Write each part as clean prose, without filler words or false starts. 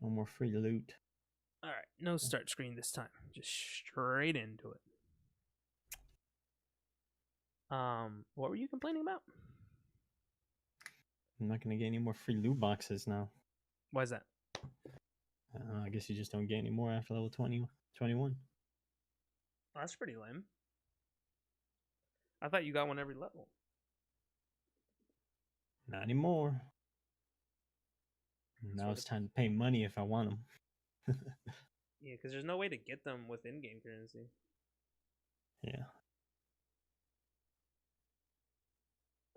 No more free loot. All right, no start screen this time. Just straight into it. What were you complaining about? I'm not gonna get any more free loot boxes now. Why is that? I guess you just don't get any more after level 20, 21. Oh, that's pretty lame. I thought you got one every level. Not anymore. Now it's time to pay money if I want them. Yeah, because there's no way to get them with in-game currency. Yeah.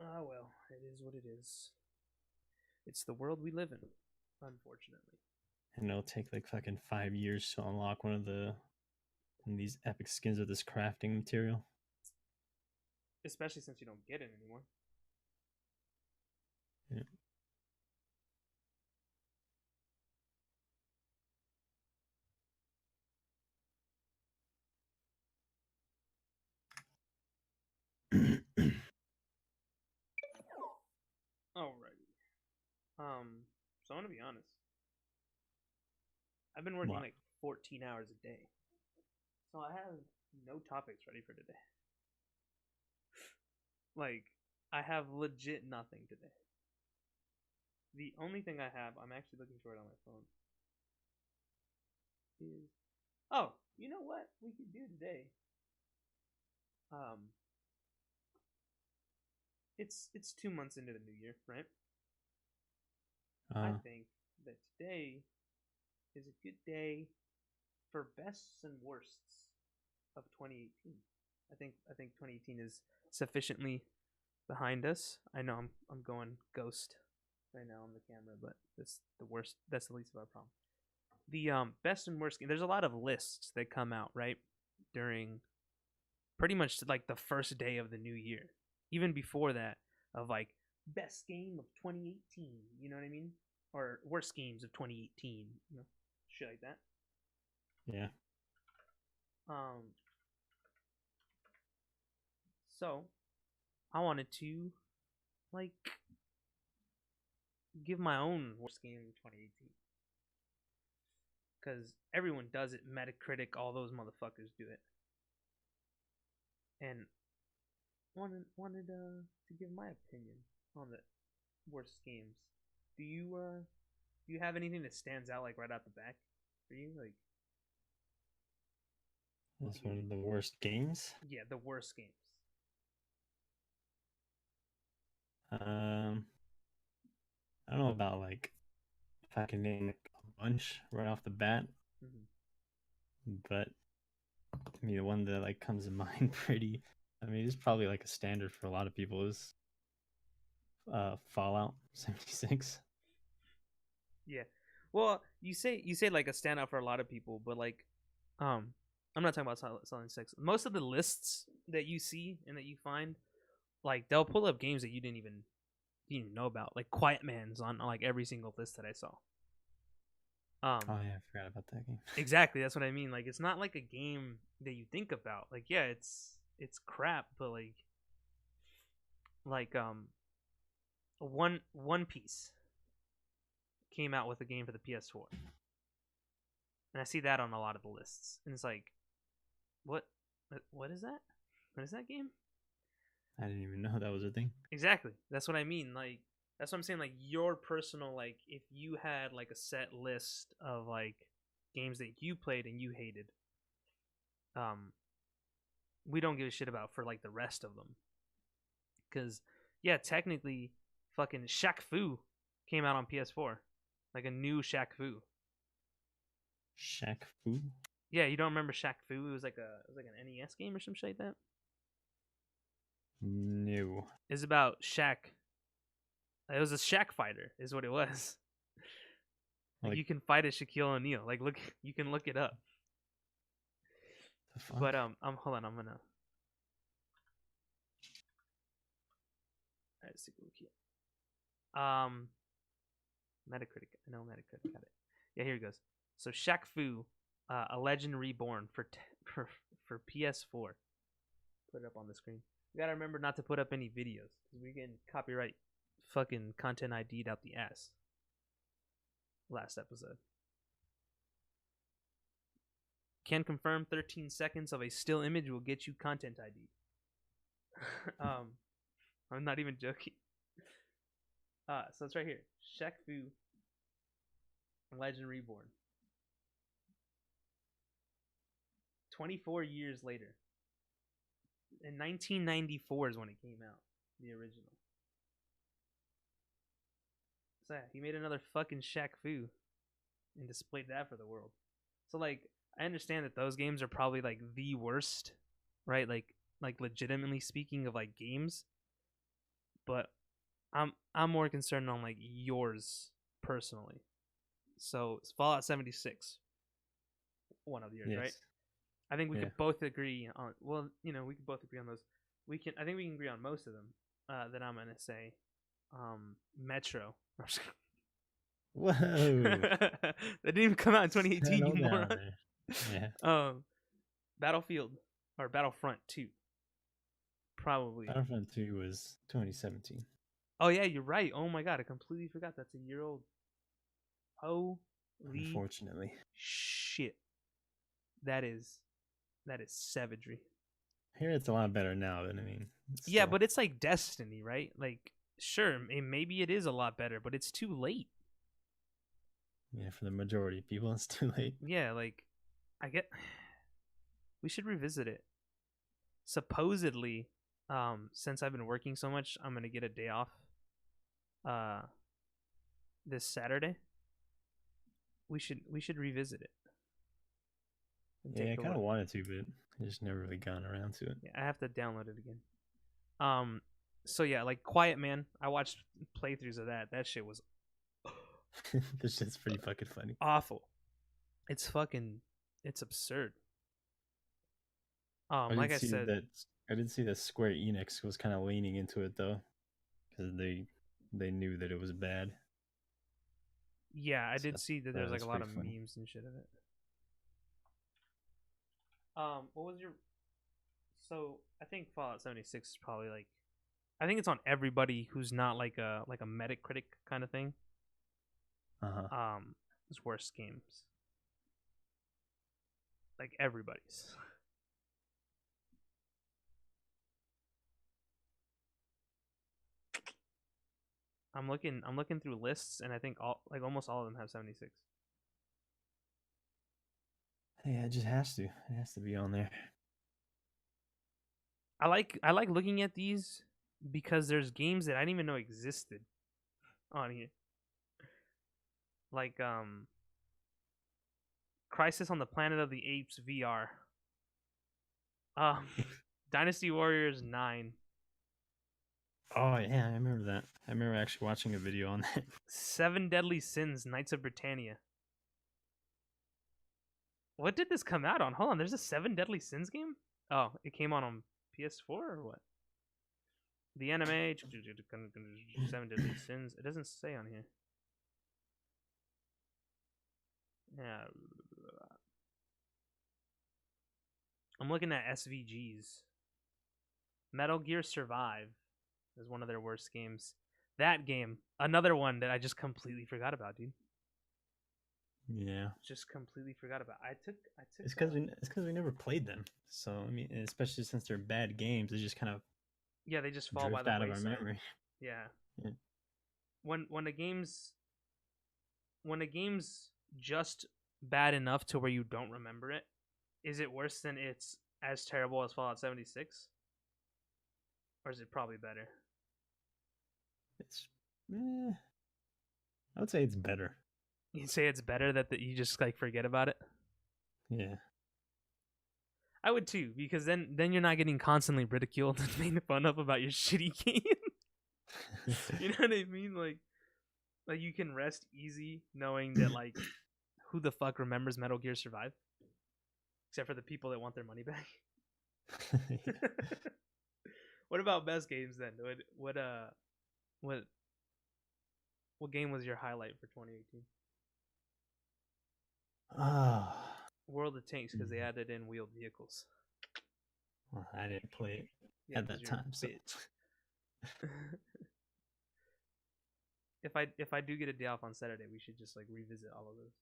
Oh well, it is what it is. It's the world we live in, unfortunately. And it'll take like fucking 5 years to unlock one of these epic skins with this crafting material. Especially since you don't get it anymore. Yeah. Alrighty. So I'm gonna be honest. I've been working What? like 14 hours a day. So I have no topics ready for today. Like, I have legit nothing today. The only thing I have, I'm actually looking for it on my phone, is oh, you know what we could do today? It's 2 months into the new year, right? I think that today is a good day for bests and worsts of 2018. I think 2018 is sufficiently behind us. I know I'm going ghost right now on the camera, but that's the worst. That's the least of our problem. The best and worst game. There's a lot of lists that come out right during pretty much like the first day of the new year, even before that, of like best game of 2018. You know what I mean? Or worst games of 2018. You know, shit like that. Yeah. So I wanted to like give my own worst game of 2018 because everyone does it. Metacritic, all those motherfuckers do it, and wanted to give my opinion on the worst games. Do you have anything that stands out like right out the back for you? Like That's one of the worst games. yeah, the worst games. I don't know about like if I can name a bunch right off the bat, but I mean the one that like comes to mind pretty. I mean it's probably like a standard for a lot of people is Fallout 76. Yeah. Well, you say like a standout for a lot of people, but like, I'm not talking about Silent Six. Most of the lists that you see and that you find, like they'll pull up games that you didn't even know about. Like Quiet Man's on like every single list that I saw. Oh yeah, I forgot about that game. Exactly. That's what I mean. Like it's not like a game that you think about. Like yeah, it's crap, but like One Piece came out with a game for the PS4. And I see that on a lot of the lists. And it's like, what is that? What is that game? I didn't even know that was a thing. Exactly. That's what I mean. Like that's what I'm saying. Like your personal, like if you had like a set list of like games that you played and you hated, we don't give a shit about for like the rest of them. Cause yeah, technically, fucking Shaq Fu came out on PS4, like a new Shaq Fu. Shaq Fu? Yeah, you don't remember Shaq Fu? It was like an NES game or some shit like that. No. It's about Shaq. It was a Shaq fighter, is what it was. Like you can fight as Shaquille O'Neal. Like look, you can look it up. The fuck? But hold on, I'm gonna. Let's take a look here. Metacritic. I know Metacritic got it. Yeah, here it goes. So Shaq Fu, a Legend Reborn for PS4. Put it up on the screen. We gotta remember not to put up any videos because we can copyright fucking content ID'd out the ass. Last episode. Can confirm 13 seconds of a still image will get you content ID. I'm not even joking. So it's right here. Shaq Fu, Legend Reborn. 24 years later. In 1994 is when it came out. The original. So yeah, he made another fucking Shaq Fu and displayed that for the world. So like, I understand that those games are probably like the worst, right? Like legitimately speaking of like games, but I'm more concerned on like yours personally. So it's Fallout 76, one of yours, right? I think we could both agree on. Well, you know, we could both agree on those. I think we can agree on most of them. That I'm gonna say, Metro. Whoa! That didn't even come out in 2018 anymore. Yeah. Battlefield or Battlefront 2. Probably. Battlefront 2 was 2017. Oh yeah, you're right. Oh my god, I completely forgot that's a year old. Holy unfortunately. Shit. That is savagery. I hear it's a lot better now than yeah, but it's like Destiny, right? Like, sure, maybe it is a lot better, but it's too late. Yeah, for the majority of people, it's too late. Yeah, like, we should revisit it. Supposedly, since I've been working so much, I'm gonna get a day off. This Saturday. We should revisit it. Yeah, I kind of wanted to, but I just never really gotten around to it. Yeah, I have to download it again. So yeah, like Quiet Man, I watched playthroughs of that. That shit was this shit's pretty fucking funny. Awful. It's absurd. Like I said, I did see that Square Enix was kind of leaning into it though, because they knew that it was bad. Yeah, I did see that there's like a lot of memes and shit of it. What was your? So I think Fallout 76 is probably like, I think it's on everybody who's not like a Metacritic kind of thing. It's worst games. Like everybody's. I'm looking through lists, and I think almost all of them have 76. Yeah, it just has to. It has to be on there. I like looking at these because there's games that I didn't even know existed on here. Like Crisis on the Planet of the Apes VR. Dynasty Warriors 9. Oh yeah, I remember that. I remember actually watching a video on that. 7 Deadly Sins, Knights of Britannia. What did this come out on? Hold on, there's a 7 Deadly Sins game? Oh, it came on PS4 or what? The anime 7 Deadly Sins. It doesn't say on here. Yeah. I'm looking at SVGs. Metal Gear Survive is one of their worst games. That game, another one that I just completely forgot about, dude. Yeah. Just completely forgot about. I took. It's because we never played them. So I mean, especially since they're bad games, they just kind of they just fall by the wayside. Out of our memory. Yeah. When a game's just bad enough to where you don't remember it, is it worse than it's as terrible as Fallout 76? Or is it probably better? It's I would say it's better. You'd say it's better that you just like forget about it? Yeah. I would too, because then you're not getting constantly ridiculed and made fun of about your shitty game. You know what I mean? Like you can rest easy knowing that like who the fuck remembers Metal Gear Survive? Except for the people that want their money back. What about best games then? What game was your highlight for 2018? World of Tanks, because they added in wheeled vehicles. Well, I didn't play it at that time, so. If I do get a day off on Saturday, we should just like revisit all of those.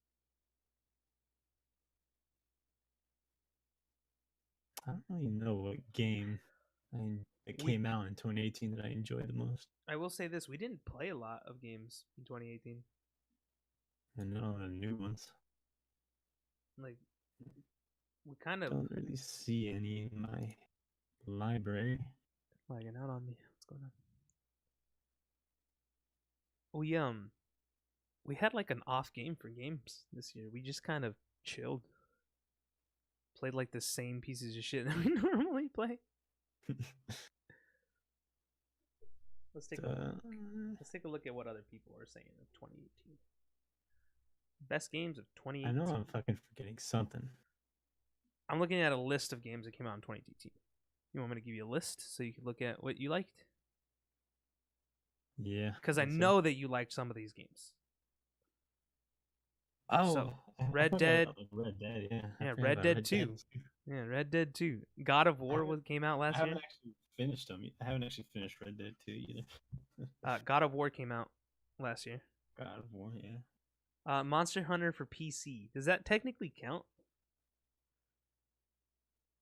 I don't really know what game that We came out in 2018 that I enjoyed the most. I will say this: we didn't play a lot of games in 2018. I know the new ones. Like we kind of Don't really see any in my library. lagging out on me. What's going on? We had like an off game for games this year. We just kind of chilled, played like the same pieces of shit that we normally play. Let's take a look at what other people are saying of 2018. Best games of 2018. I know I'm fucking forgetting something. I'm looking at a list of games that came out in 2018. You want me to give you a list so you can look at what you liked? Yeah. Because I know that you liked some of these games. Oh, so, Red Dead. Red Dead, yeah. Yeah, Red Dead 2. Yeah, Red Dead 2. God of War came out last year. I haven't actually finished them. I haven't actually finished Red Dead 2 either. God of War came out last year. God of War, yeah. Monster Hunter for PC. Does that technically count?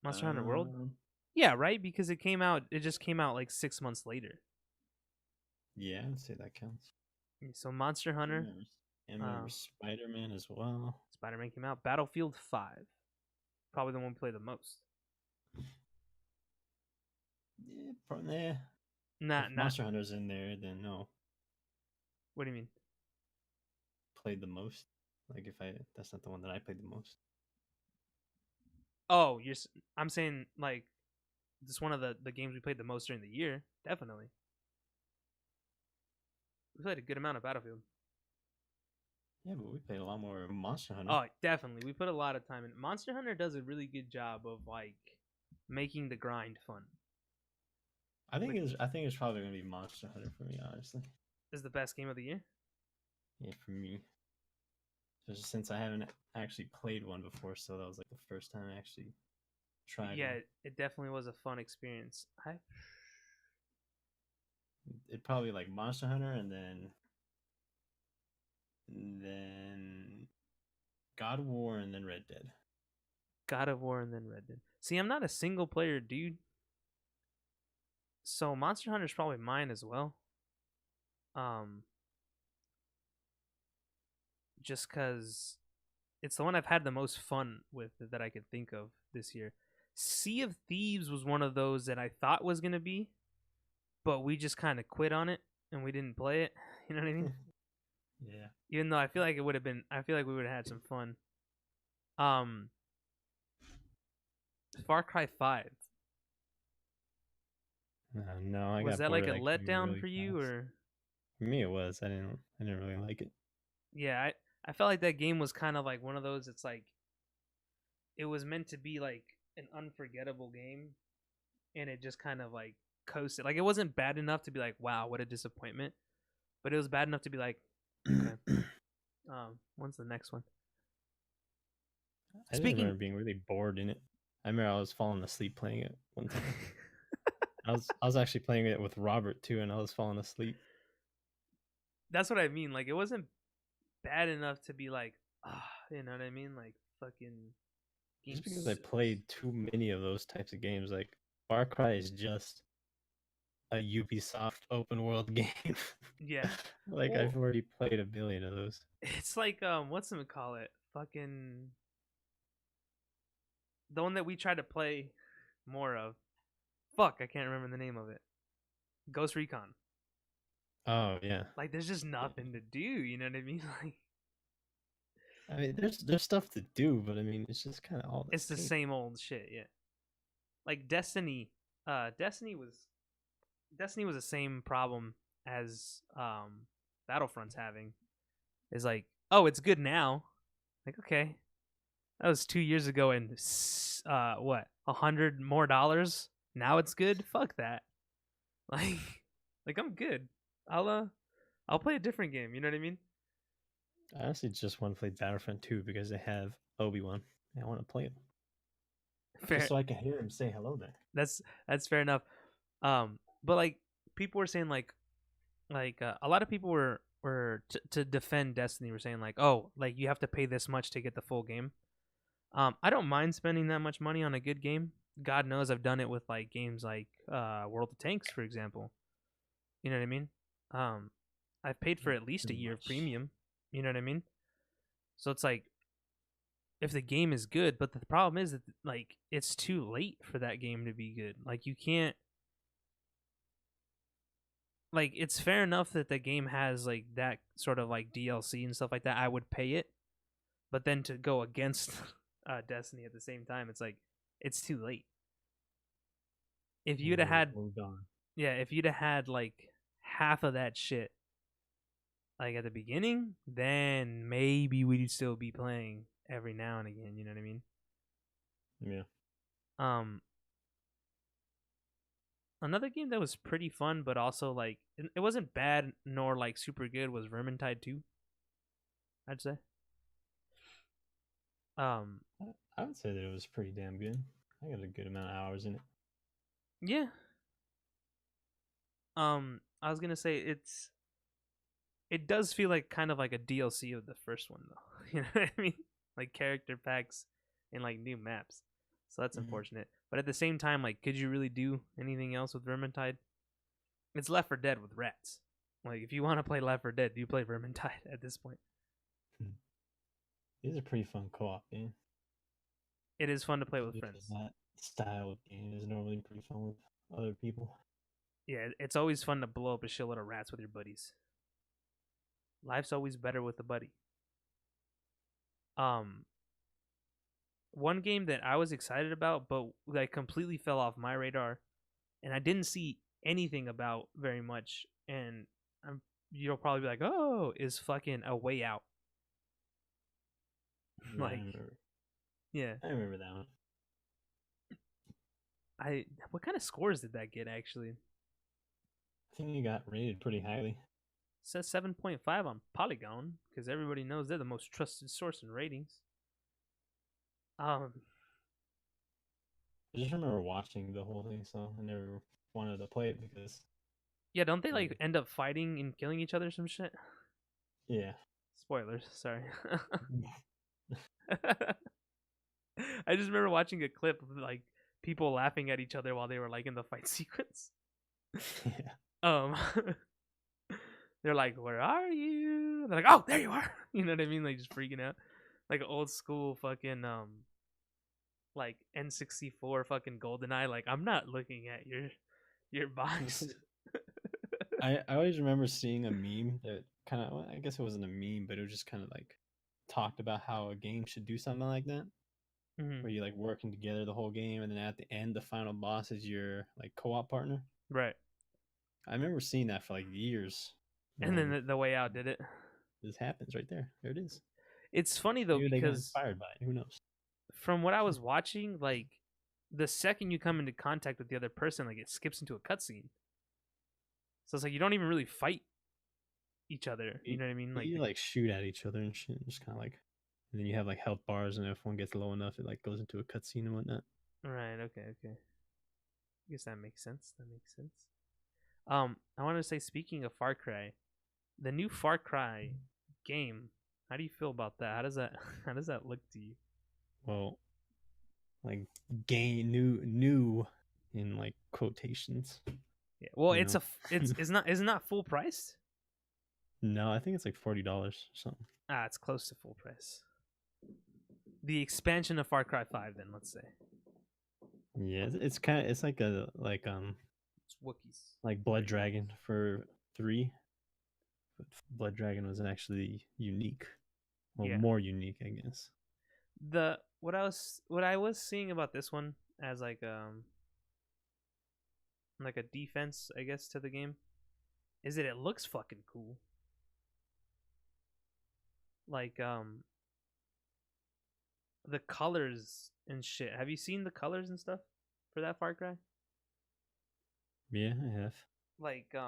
Monster Hunter World? Yeah, right? Because it just came out like 6 months later. Yeah, I'd say that counts. So Monster Hunter. And remember Spider-Man as well. Spider-Man came out. Battlefield 5. Probably the one we play the most. Yeah, probably. If Monster Hunter's in there, then no. What do you mean? Played the most? Like that's not the one that I played the most. Oh, I'm saying like this one of the games we played the most during the year. Definitely. We played a good amount of Battlefield. Yeah, but we played a lot more Monster Hunter. Oh, definitely. We put a lot of time in. Monster Hunter does a really good job of like making the grind fun. I think it's probably gonna be Monster Hunter for me, honestly. Is the best game of the year? Yeah, for me. Just since I haven't actually played one before, so that was like the first time I actually tried. Yeah, one. It definitely was a fun experience. It probably like Monster Hunter and then God of War and then Red Dead. God of War and then Red Dead. See, I'm not a single player dude. So Monster Hunter is probably mine as well. Just because it's the one I've had the most fun with that I could think of this year. Sea of Thieves was one of those that I thought was going to be, but we just kind of quit on it and we didn't play it. You know what I mean? Yeah. Even though I feel like we would have had some fun. Far Cry 5. No, was that like a letdown really for you, or? For me, it was. I didn't really like it. Yeah, I felt like that game was kind of like one of those. It's like it was meant to be like an unforgettable game, and it just kind of like coasted. Like it wasn't bad enough to be like, wow, what a disappointment, but it was bad enough to be like, okay, when's the next one? I remember being really bored in it. I remember I was falling asleep playing it one time. I was actually playing it with Robert too, and I was falling asleep. That's what I mean. Like it wasn't bad enough to be like, you know what I mean? Like fucking. Just because I played too many of those types of games, like Far Cry is just a Ubisoft open world game. Yeah. Like I've already played a billion of those. It's like what's it call it? Fucking the one that we tried to play more of. Fuck, I can't remember the name of it. Ghost Recon. Oh yeah. Like there's just nothing to do, you know what I mean? Like I mean there's stuff to do, but I mean it's just kind of all the same old shit, yeah. Like Destiny was the same problem as Battlefront's having. Is like, oh, it's good now. Like, okay. That was 2 years ago and what? $100 more? Now it's good? Fuck that. Like I'm good. I'll play a different game, you know what I mean? I honestly just want to play Battlefront 2 because they have Obi-Wan. I want to play it. Fair. Just so I can hear him say hello there. That's fair enough. But like people were saying like a lot of people were to defend Destiny were saying like, oh, like you have to pay this much to get the full game. I don't mind spending that much money on a good game. God knows I've done it with like games like World of Tanks, for example. You know what I mean? Um, I've paid for at least a Pretty year of much. premium. You know what I mean? So it's like if the game is good, but the problem is that like it's too late for that game to be good. Like you can't like it's fair enough that the game has like that sort of like DLC and stuff like that. I would pay it, but then to go against Destiny at the same time, it's like it's too late. If you'd have had Moved on. yeah, if you'd have had like half of that shit like at the beginning, then maybe we'd still be playing every now and again. You know what I mean? Yeah. Um, another game that was pretty fun, but also like it wasn't bad nor like super good was Vermintide 2. I'd say. Um, I would say that it was pretty damn good. I got a good amount of hours in it. yeah. I was gonna say it does feel like kind of like a DLC of the first one though. You know what I mean? Like character packs and like new maps. So that's Mm-hmm. unfortunate. But at the same time, like, could you really do anything else with Vermintide? It's Left 4 Dead with rats. Like, if you want to play Left 4 Dead, do you play Vermintide at this point? These are pretty fun co-op games. It is fun to play with Because friends. that style of game is normally pretty fun with other people. Yeah, it's always fun to blow up a shitload of rats with your buddies. Life's always better with a buddy. Um, one game that I was excited about, but like completely fell off my radar, and I didn't see anything about very much. And I'm you'll probably be like, oh, is fucking A Way Out. Yeah, Like, yeah, I remember that one. I what kind of scores did that get actually? It I think you got rated pretty highly. says 7.5 on Polygon because everybody knows they're the most trusted source in ratings. Um, I just remember watching the whole thing, so I never wanted to play it because, yeah, don't they like um, end up fighting and killing each other? Some shit. yeah. Spoilers. Sorry. I just remember watching a clip of like people laughing at each other while they were like in the fight sequence. Yeah. Um, they're like, "Where are you?" They're like, "Oh, there you are." You know what I mean? Like just freaking out, like old school fucking like N64 fucking GoldenEye. Like I'm not looking at your box. I always remember seeing a meme that kind of, well, I guess it wasn't a meme, but it was just kind of like talked about how a game should do something like that, Mm-hmm. where you like working together the whole game, and then at the end, the final boss is your like co-op partner. Right, I remember seeing that for like years, and then and the Way Out did it. this happens right there. There it is. It's funny though Maybe they got because inspired by it. Who knows? from what I was watching, like the second you come into contact with the other person, like it skips into a cutscene. So it's like you don't even really fight each other. You You, know what I mean? Like, you like shoot at each other and shit, and just kind of like, and then you have like health bars, and if one gets low enough, it like goes into a cutscene and whatnot. right? Okay, okay. I guess that makes sense. That makes sense. I want to say, speaking of Far Cry, the new Far Cry game. How do you feel about that? How does that how does that look to you? Well, like gain new in like quotations, Yeah. Well, you know. it's not full price. No, I think it's like $40 or something. Ah, it's close to full price. The expansion of Far Cry 5, then let's say. Yeah, it's kind of, it's like a It's Wookiees. like Blood Dragon for 3, but Blood Dragon was actually unique, well, Yeah. more unique, I guess. The what I was seeing about this one as like a defense, I guess, to the game is that it looks fucking cool. Like the colors and shit. Have you seen the colors and stuff for that Far Cry? Yeah, I have. Like do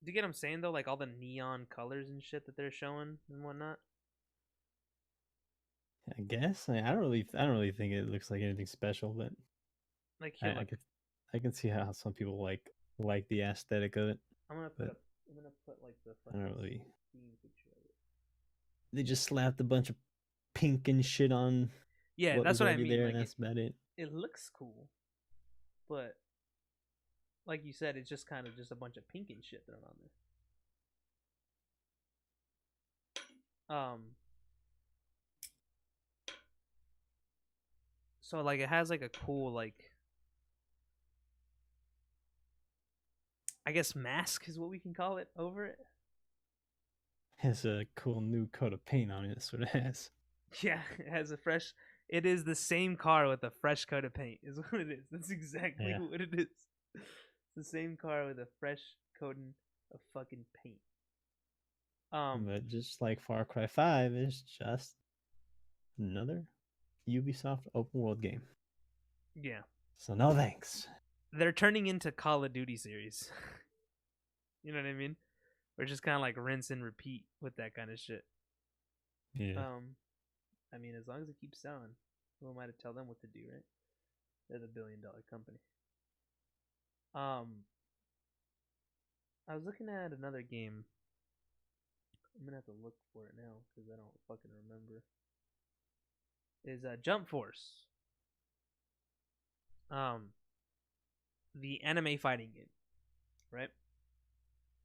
you get what I'm saying though? Like all the neon colors and shit that they're showing and whatnot. I guess I don't really think it looks like anything special, but Like I, here, I look. could I can see how some people like the aesthetic of it, but I'm gonna put like the I fucking don't really. Steam picture of it. They just slapped a bunch of pink and shit on Yeah, what that's was what I already mean. there, and that's about it. it looks cool, but like you said, it's just kind of just a bunch of pink and shit thrown on there. So like it has like a cool like I guess mask is what we can call it over it. Has a cool new coat of paint on it. That's what it has. Yeah, it has a fresh. It is the same car with a fresh coat of paint. Is what it is. That's exactly Yeah. what it is. It's the same car with a fresh coating of fucking paint. But just like Far Cry 5, it's just another Ubisoft open world game. Yeah. So no thanks. They're turning into Call of Duty series. You know what I mean? We're just kind of like rinse and repeat with that kind of shit. Yeah. I mean, as long as it keeps selling, who am I to tell them what to do, right? They're the billion-dollar company. I was looking at another game. I'm gonna have to look for it now because I don't fucking remember. Is Jump Force. The anime fighting game, right?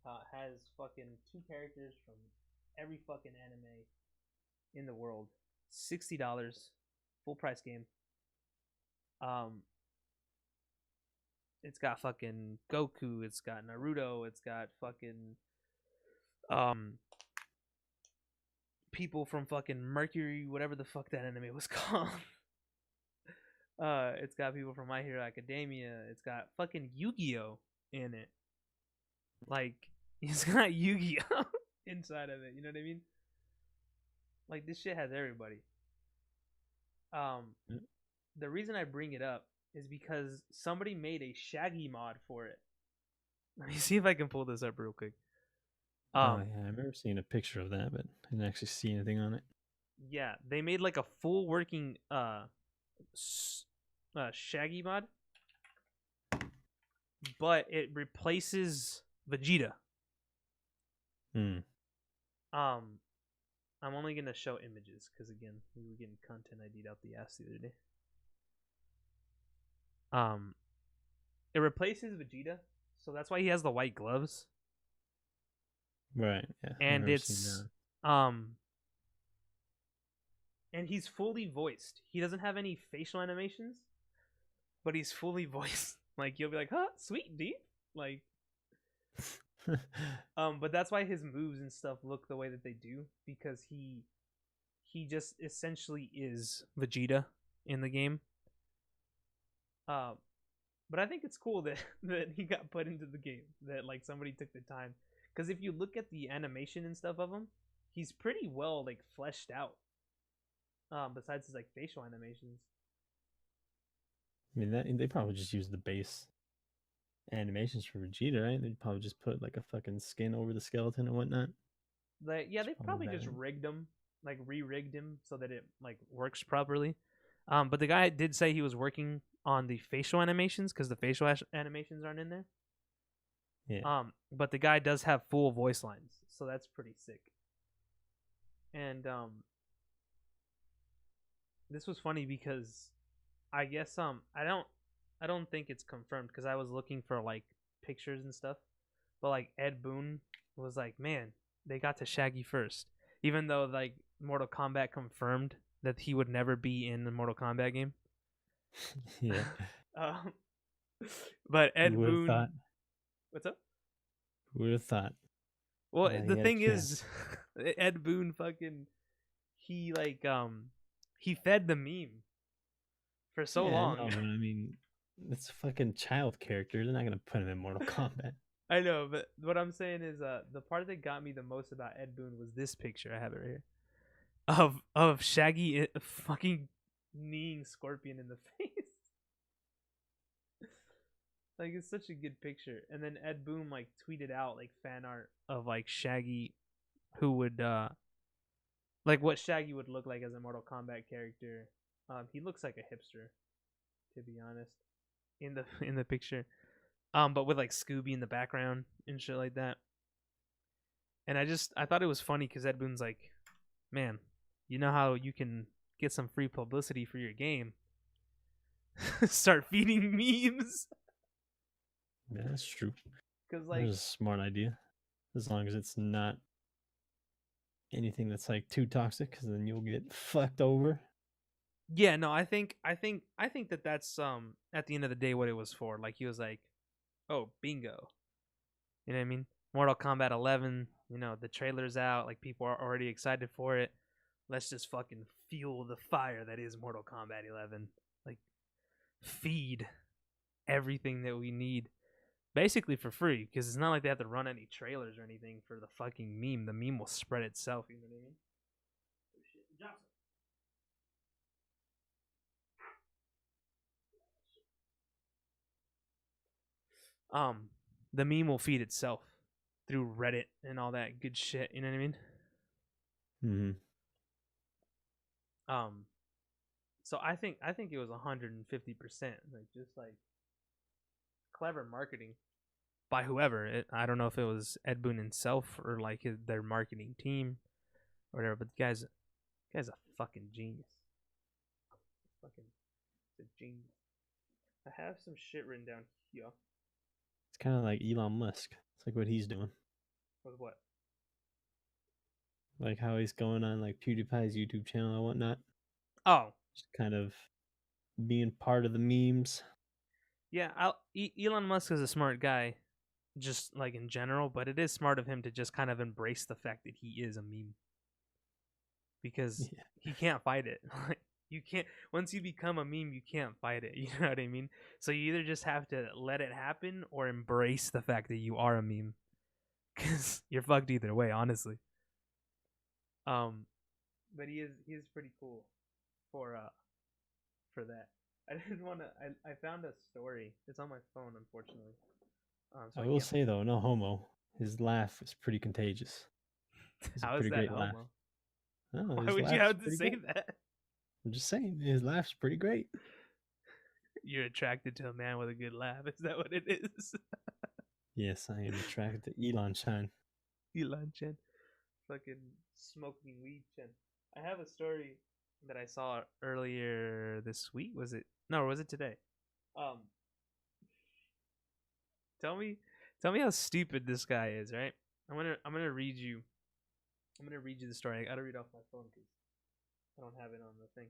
Has fucking 2 characters from every fucking anime in the world. $60, full price game. It's got fucking Goku. It's got Naruto. It's got fucking people from fucking Mercury, whatever the fuck that anime was called. It's got people from My Hero Academia. It's got fucking Yu-Gi-Oh in it. Like, it's got Yu-Gi-Oh inside of it. You know what I mean? Like, this shit has everybody. The reason I bring it up is because somebody made a Shaggy mod for it. Let me see if I can pull this up real quick. Oh yeah, I remember seeing a picture of that, but I didn't actually see anything on it. Yeah, they made like a full working Shaggy mod, but it replaces Vegeta. I'm only gonna show images because again, we were getting content ID'd out the ass the other day. It replaces Vegeta, so that's why he has the white gloves. Right. Yeah. And it's and he's fully voiced. He doesn't have any facial animations, but he's fully voiced. Like you'll be like, "Huh, sweet, dude." Like but that's why his moves and stuff look the way that they do because he just essentially is Vegeta in the game. But I think it's cool that that he got put into the game. That like somebody took the time because if you look at the animation and stuff of him, he's pretty well like fleshed out. Besides his like facial animations. I mean, they probably just use the base animations for Vegeta, right? They'd probably just put like a fucking skin over the skeleton and whatnot. Like, yeah, they probably just rigged him, like re-rigged him so that it like works properly. But the guy did say he was working on the facial animations because the facial animations aren't in there. Yeah. But the guy does have full voice lines, so that's pretty sick. And this was funny because I guess I don't think it's confirmed because I was looking for like pictures and stuff. But like Ed Boon was like, "Man, they got to Shaggy first." Even though like Mortal Kombat confirmed that he would never be in the Mortal Kombat game. Yeah. But Ed Who would have Boon thought? What's up? Who would have thought? Well, the thing is Ed Boon fucking he like he fed the meme for so long. I know, but I mean, it's a fucking child character. They're not gonna put him in Mortal Kombat. I know, but what I'm saying is, the part that got me the most about Ed Boon was this picture. I have it right here of Shaggy fucking kneeing Scorpion in the face. Like it's such a good picture. And then Ed Boon like tweeted out like fan art of like Shaggy, who would like what Shaggy would look like as a Mortal Kombat character. He looks like a hipster, to be honest, in the picture. But with like Scooby in the background and shit like that. And I thought it was funny because Ed Boon's like, man, you know how you can get some free publicity for your game. Start feeding memes. Yeah, that's true. Because That's like, a smart idea. As long as it's not anything that's like too toxic, because then you'll get fucked over. yeah, no, I think that that's at the end of the day what it was for. Like he was like, oh, bingo. You know what I mean? Mortal Kombat 11. You know the trailer's out. Like people are already excited for it. Let's just fucking fuel the fire that is Mortal Kombat 11. Like feed everything that we need basically for free because it's not like they have to run any trailers or anything for the fucking meme. The meme will spread itself. You know what I mean? Oh, shit. Drop some. The meme will feed itself through Reddit and all that good shit. You know what I mean? Mm-hmm. So I think it was 150%. Like just like clever marketing by whoever. I don't know if it was Ed Boon himself or like their marketing team or whatever. But the guy's a fucking genius. Fucking a genius. I have some shit written down here. It's kind of like Elon Musk. It's like what he's doing. With what? Like how he's going on like PewDiePie's YouTube channel and whatnot. Oh, Just kind of being part of the memes. yeah. Elon Musk is a smart guy, just like in general. But it is smart of him to just kind of embrace the fact that he is a meme because Yeah. he can't fight it. You can't once you become a meme, you can't fight it. You know what I mean? So you either just have to let it happen or embrace the fact that you are a meme, because you're fucked either way, honestly. But he is pretty cool for that. I didn't want to. I found a story. It's on my phone, unfortunately. So I I will can't. say though, no homo. His laugh is pretty contagious. It's a How is pretty that great laugh. homo? No, Why his would you laugh's have to pretty say great. that? I'm just saying, his laugh's pretty great. You're attracted to a man with a good laugh. Is that what it is? Yes, I am attracted to Elon Chan. Elon Chen, fucking smoking weed Chen. I have a story that I saw earlier this week. Was it? No, or was it today? Um, tell me, tell me how stupid this guy is. Right? I'm gonna read you. I'm gonna read you the story. I gotta read off my phone because I don't have it on the thing.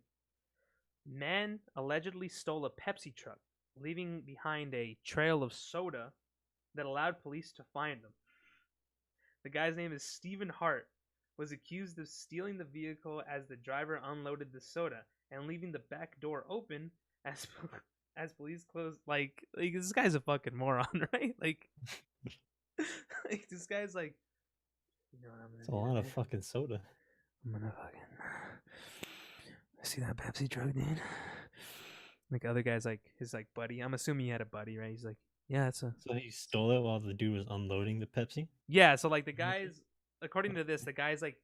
Man allegedly stole a Pepsi truck, leaving behind a trail of soda that allowed police to find him. The guy's name is Stephen Hart. Was accused of stealing the vehicle as the driver unloaded the soda and leaving the back door open as as police closed. Like this guy's a fucking moron, right? Like this guy's like, you know what I'm gonna It's a do, lot of man? fucking soda. I'm gonna fucking see that Pepsi truck, dude. Like other guys, like his like buddy. I'm assuming he had a buddy, right? He's like, yeah, it's a So he stole it while the dude was unloading the Pepsi? yeah. So like the guys, according to this, the guy's like,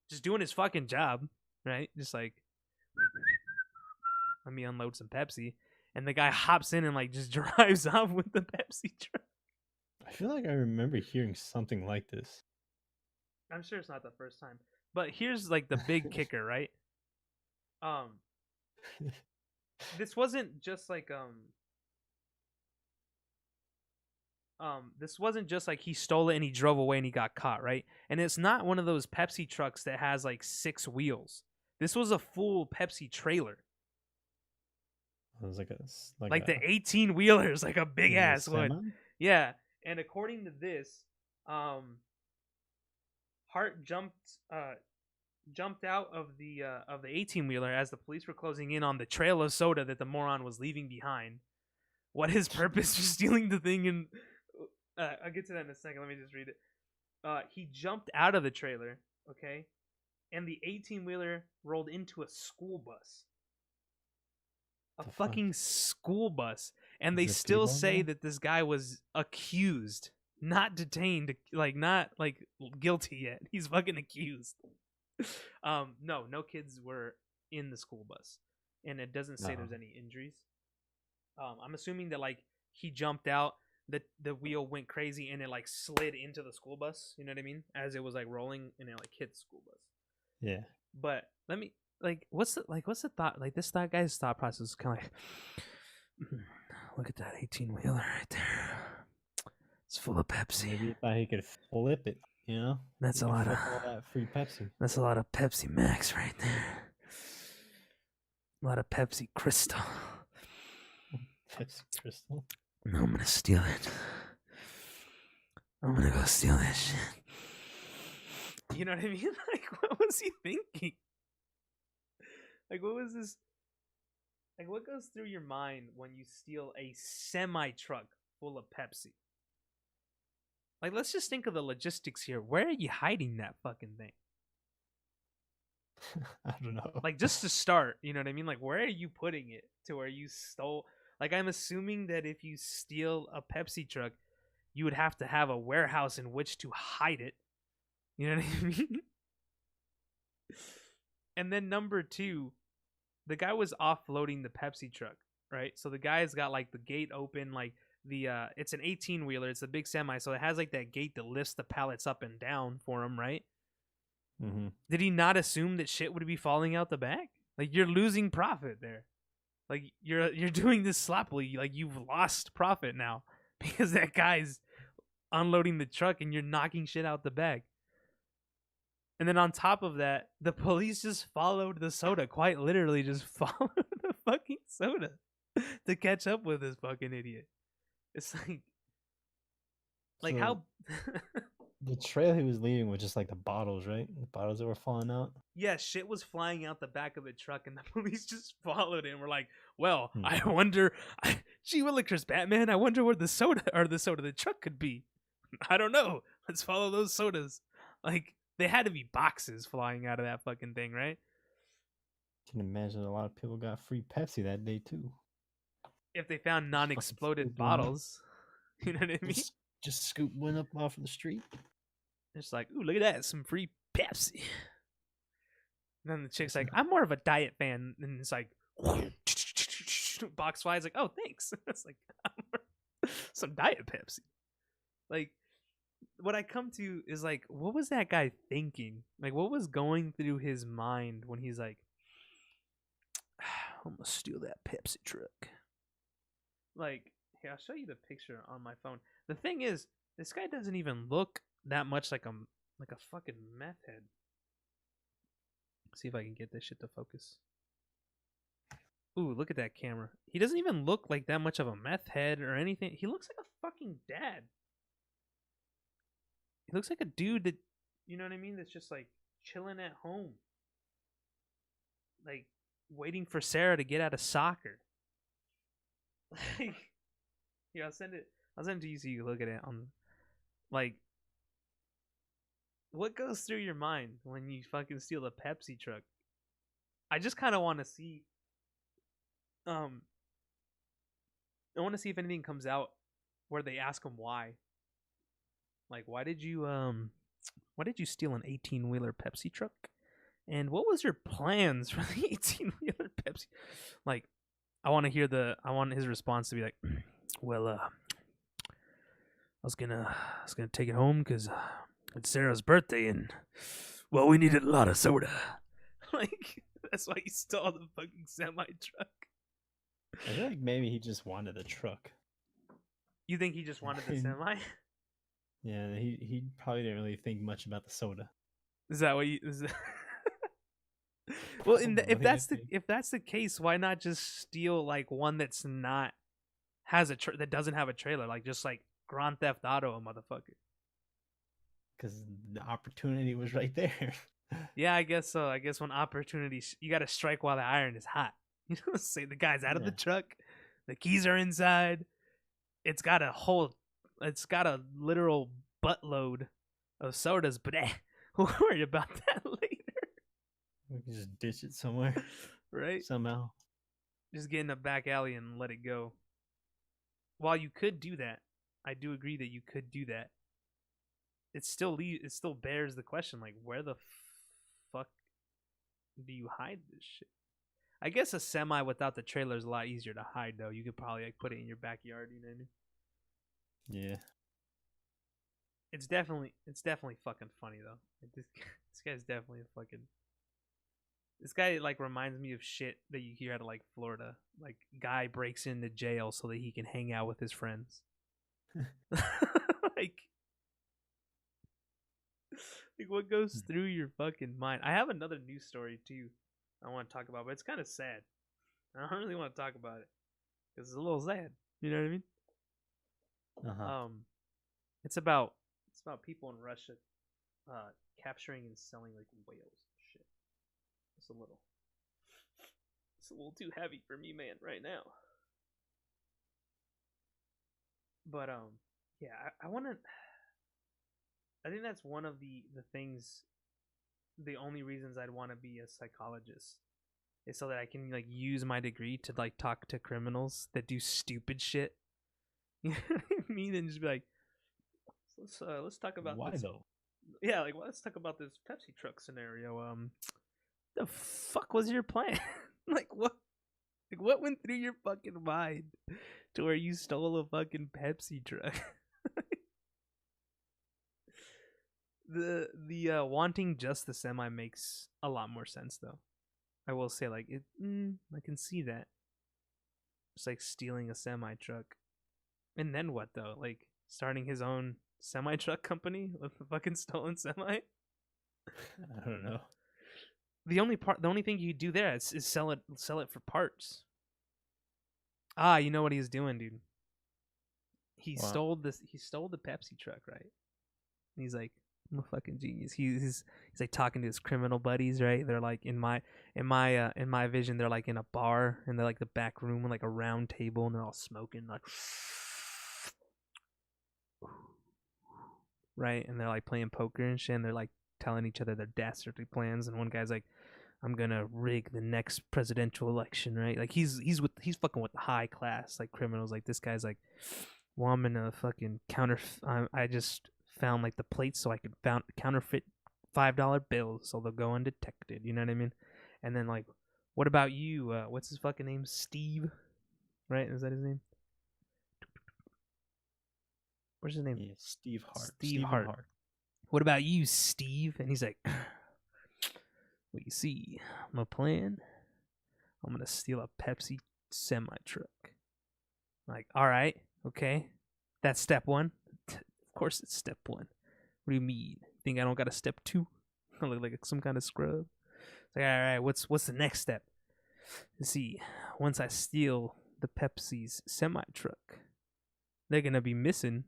just doing his fucking job, right? Just like, let me unload some Pepsi, and the guy hops in and like just drives off with the Pepsi truck. I feel like I remember hearing something like this. I'm sure it's not the first time, but here's like the big kicker, right? Um, this wasn't just like this wasn't just like he stole it and he drove away and he got caught, right? And it's not one of those Pepsi trucks that has like 6 wheels. This was a full Pepsi trailer. It was Like the 18 wheelers, like a big ass one. semi? Yeah. And according to this, Hart jumped out of the 18 wheeler as the police were closing in on the trail of soda that the moron was leaving behind. What his purpose for stealing the thing and I'll get to that in a second. Let me just read it. He jumped out of the trailer, okay, and the 18 wheeler rolled into a school bus. A The fucking fuck? school bus. And Is they it a still T-bone say though? that this guy was accused, not detained, like not like guilty yet. He's fucking accused. No kids were in the school bus. And it doesn't say there's any injuries. I'm assuming that like he jumped out, the wheel went crazy and it like slid into the school bus. You know what I mean? As it was like rolling and it like hit the school bus. Yeah. But let me what's the thought? Like this thought guy's thought process is kind of like, Look at that 18-wheeler right there. It's full of Pepsi. Maybe he thought he could flip it, you know? That's he a could lot of flip all that free Pepsi. That's a lot of Pepsi Max right there. A lot of Pepsi Crystal. Pepsi Crystal. No, I'm gonna steal it. I'm gonna go steal that shit. You know what I mean? Like, what was he thinking? Like, what was this? Like, what goes through your mind when you steal a semi truck full of Pepsi? Like, let's just think of the logistics here. Where are you hiding that fucking thing? I don't know. Like, just to start, you know what I mean? Like, where are you putting it to where you stole? Like, I'm assuming that if you steal a Pepsi truck, you would have to have a warehouse in which to hide it. You know what I mean? And then number two, the guy was offloading the Pepsi truck, right? So the guy's got like the gate open, like it's an 18-wheeler, it's a big semi, so it has like that gate that lifts the pallets up and down for him, right? Mm-hmm. Did he not assume that shit would be falling out the back? Like, you're losing profit there. Like, you're doing this sloppily. Like, you've lost profit now because that guy's unloading the truck and you're knocking shit out the bag. And then on top of that, the police just followed the soda. Quite literally just followed the fucking soda to catch up with this fucking idiot. It's like So how the trail he was leaving was just like the bottles, right? The bottles that were falling out. yeah, shit was flying out the back of the truck, and the police just followed it and were like, well, I wonder, gee willikers, Batman, I wonder where the truck could be. I don't know. Let's follow those sodas. Like, they had to be boxes flying out of that fucking thing, right? I can imagine a lot of people got free Pepsi that day too. If they found non-exploded bottles. You know what I mean? Just scoop one up off of the street. It's like, ooh, look at that, some free Pepsi. And then the chick's like, I'm more of a diet fan. And it's like, box flies, like, oh, thanks. It's like, some diet Pepsi. Like, what I come to is like, what was that guy thinking? Like, what was going through his mind when he's like, I'm gonna steal that Pepsi truck? Like, here, I'll show you the picture on my phone. The thing is, this guy doesn't even look that much like a fucking meth head. Let's see if I can get this shit to focus. Ooh, look at that camera. He doesn't even look like that much of a meth head or anything. He looks like a fucking dad. He looks like a dude that, you know what I mean, that's just like chilling at home. Like, waiting for Sarah to get out of soccer. Like, here, I'll send it to you so you look at it on, like, what goes through your mind when you fucking steal a Pepsi truck? I just kind of want to see, I want to see if anything comes out where they ask him why. Like, why did you steal an 18-wheeler Pepsi truck? And what was your plans for the 18-wheeler Pepsi? Like, I want his response to be like, well, I was gonna take it home because it's Sarah's birthday and, well, we needed a lot of soda. Like, that's why you stole the fucking semi truck. I feel like maybe he just wanted the truck. You think he just wanted the semi? Yeah, he probably didn't really think much about the soda. Is that what you? Well, if that's the case, why not just steal like one that's not that doesn't have a trailer, like just like Grand Theft Auto, a motherfucker? Because the opportunity was right there. Yeah, I guess so. I guess when opportunity, you got to strike while the iron is hot. You know, say the guy's out of the truck, the keys are inside. It's got a literal buttload of sodas, but we'll worry about that later. We can just ditch it somewhere, right? Somehow, just get in a back alley and let it go. While you could do that, I do agree that you could do that. It still bears the question, like, where the fuck do you hide this shit? I guess a semi without the trailer is a lot easier to hide, though. You could probably like put it in your backyard, you know what I mean? Yeah. It's definitely fucking funny though. This guy's definitely a fucking This guy like reminds me of shit that you hear out of like Florida. Like guy breaks into jail so that he can hang out with his friends. like like what goes through your fucking mind? I have another news story too I want to talk about, but it's kind of sad. I don't really want to talk about it because it's a little sad. You know what I mean? Uh-huh. It's about people in Russia capturing and selling like whales and shit. It's a little too heavy for me, man, right now. But yeah, I want to. I think that's one of the things. The only reasons I'd want to be a psychologist is so that I can like use my degree to like talk to criminals that do stupid shit. You know what I mean? And just be like, let's talk about Why this. though? Yeah, like let's talk about this Pepsi truck scenario. The fuck was your plan? like what? Like what went through your fucking mind to where you stole a fucking Pepsi truck? the wanting just the semi makes a lot more sense though. I will say like it. I can see that. Just like stealing a semi truck, and then what though? Like starting his own semi truck company with a fucking stolen semi. I don't know. The only thing you do there is sell it for parts. Ah, you know what he's doing, dude. He stole the Pepsi truck, right? And he's like, I'm a fucking genius. He's like talking to his criminal buddies, right? They're like in my vision, they're like in a bar and they're like the back room with like a round table and they're all smoking like right, and they're like playing poker and shit and they're like telling each other their dastardly plans, and one guy's like, I'm gonna rig the next presidential election, right? Like he's fucking with the high class like criminals. Like this guy's like, well, I'm gonna fucking I just found like the plates so I could counterfeit $5 bills so they'll go undetected. You know what I mean? And then like, what about you? What's his fucking name? Steve, right? Is that his name? What's his name? Yeah, Steve Hart. Steve Hart. What about you, Steve? And he's like, well, you see, my plan, I'm going to steal a Pepsi semi-truck. Like, all right, okay. That's step one. Of course it's step one. What do you mean? Think I don't got a step two? I look like some kind of scrub. It's like, all right, what's the next step? You see, once I steal the Pepsi's semi-truck, they're going to be missing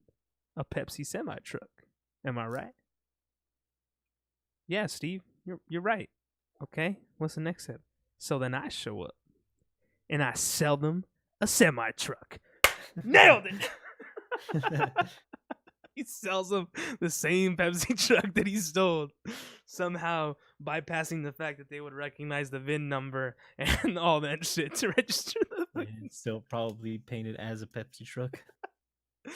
a Pepsi semi-truck. Am I right? Yeah, Steve, you're right. Okay, what's the next step? So then I show up and I sell them a semi truck. Nailed it! He sells them the same Pepsi truck that he stole, somehow bypassing the fact that they would recognize the VIN number and all that shit to register the fucking... And still probably painted as a Pepsi truck. And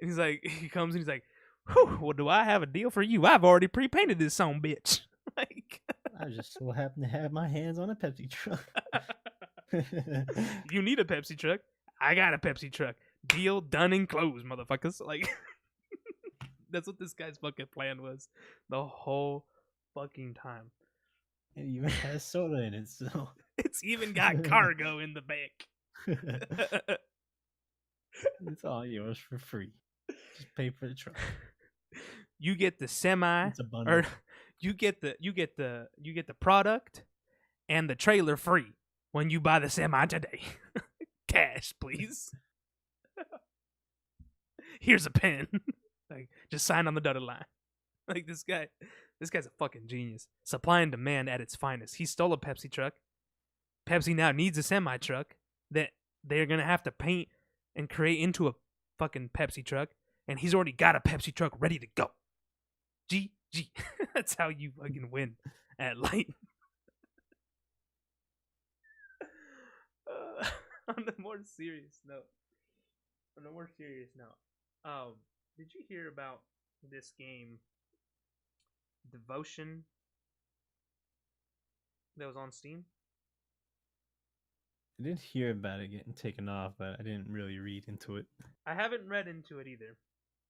he's like, he comes and he's like, whew, well, do I have a deal for you? I've already pre-painted this son bitch. Like, I just so happen to have my hands on a Pepsi truck. You need a Pepsi truck? I got a Pepsi truck. Deal done and closed, motherfuckers. Like, that's what this guy's fucking plan was the whole fucking time. It even has soda in it, so it's even got cargo in the back. It's all yours for free. Just pay for the truck. You get the semi, it's a bundle. or you get the product and the trailer free when you buy the semi today. Cash, please. Here's a pen. Like, just sign on the dotted line. Like, this guy's a fucking genius. Supply and demand at its finest. He stole a Pepsi truck. Pepsi now needs a semi truck that they're gonna have to paint and create into a fucking Pepsi truck, and he's already got a Pepsi truck ready to go. GG. That's how you fucking win at light. On a more serious note. Did you hear about this game, Devotion, that was on Steam? I did hear about it getting taken off, but I didn't really read into it. I haven't read into it either.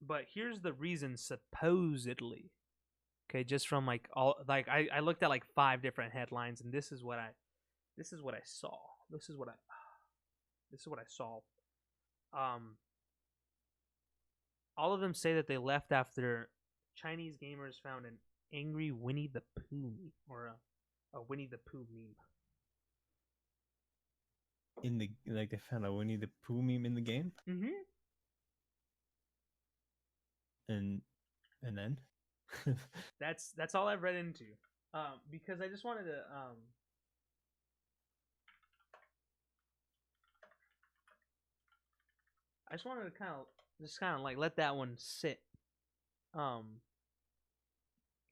But here's the reason, supposedly. Okay, just from like all like I looked at like 5 different headlines, and this is what I saw. This is what I saw. Um, all of them say that they left after Chinese gamers found an angry Winnie the Pooh or a Winnie the Pooh meme. In the like they found a Winnie the Pooh meme in the game, Mm-hmm. and then That's all I've read into. Because I just wanted to kind of like let that one sit.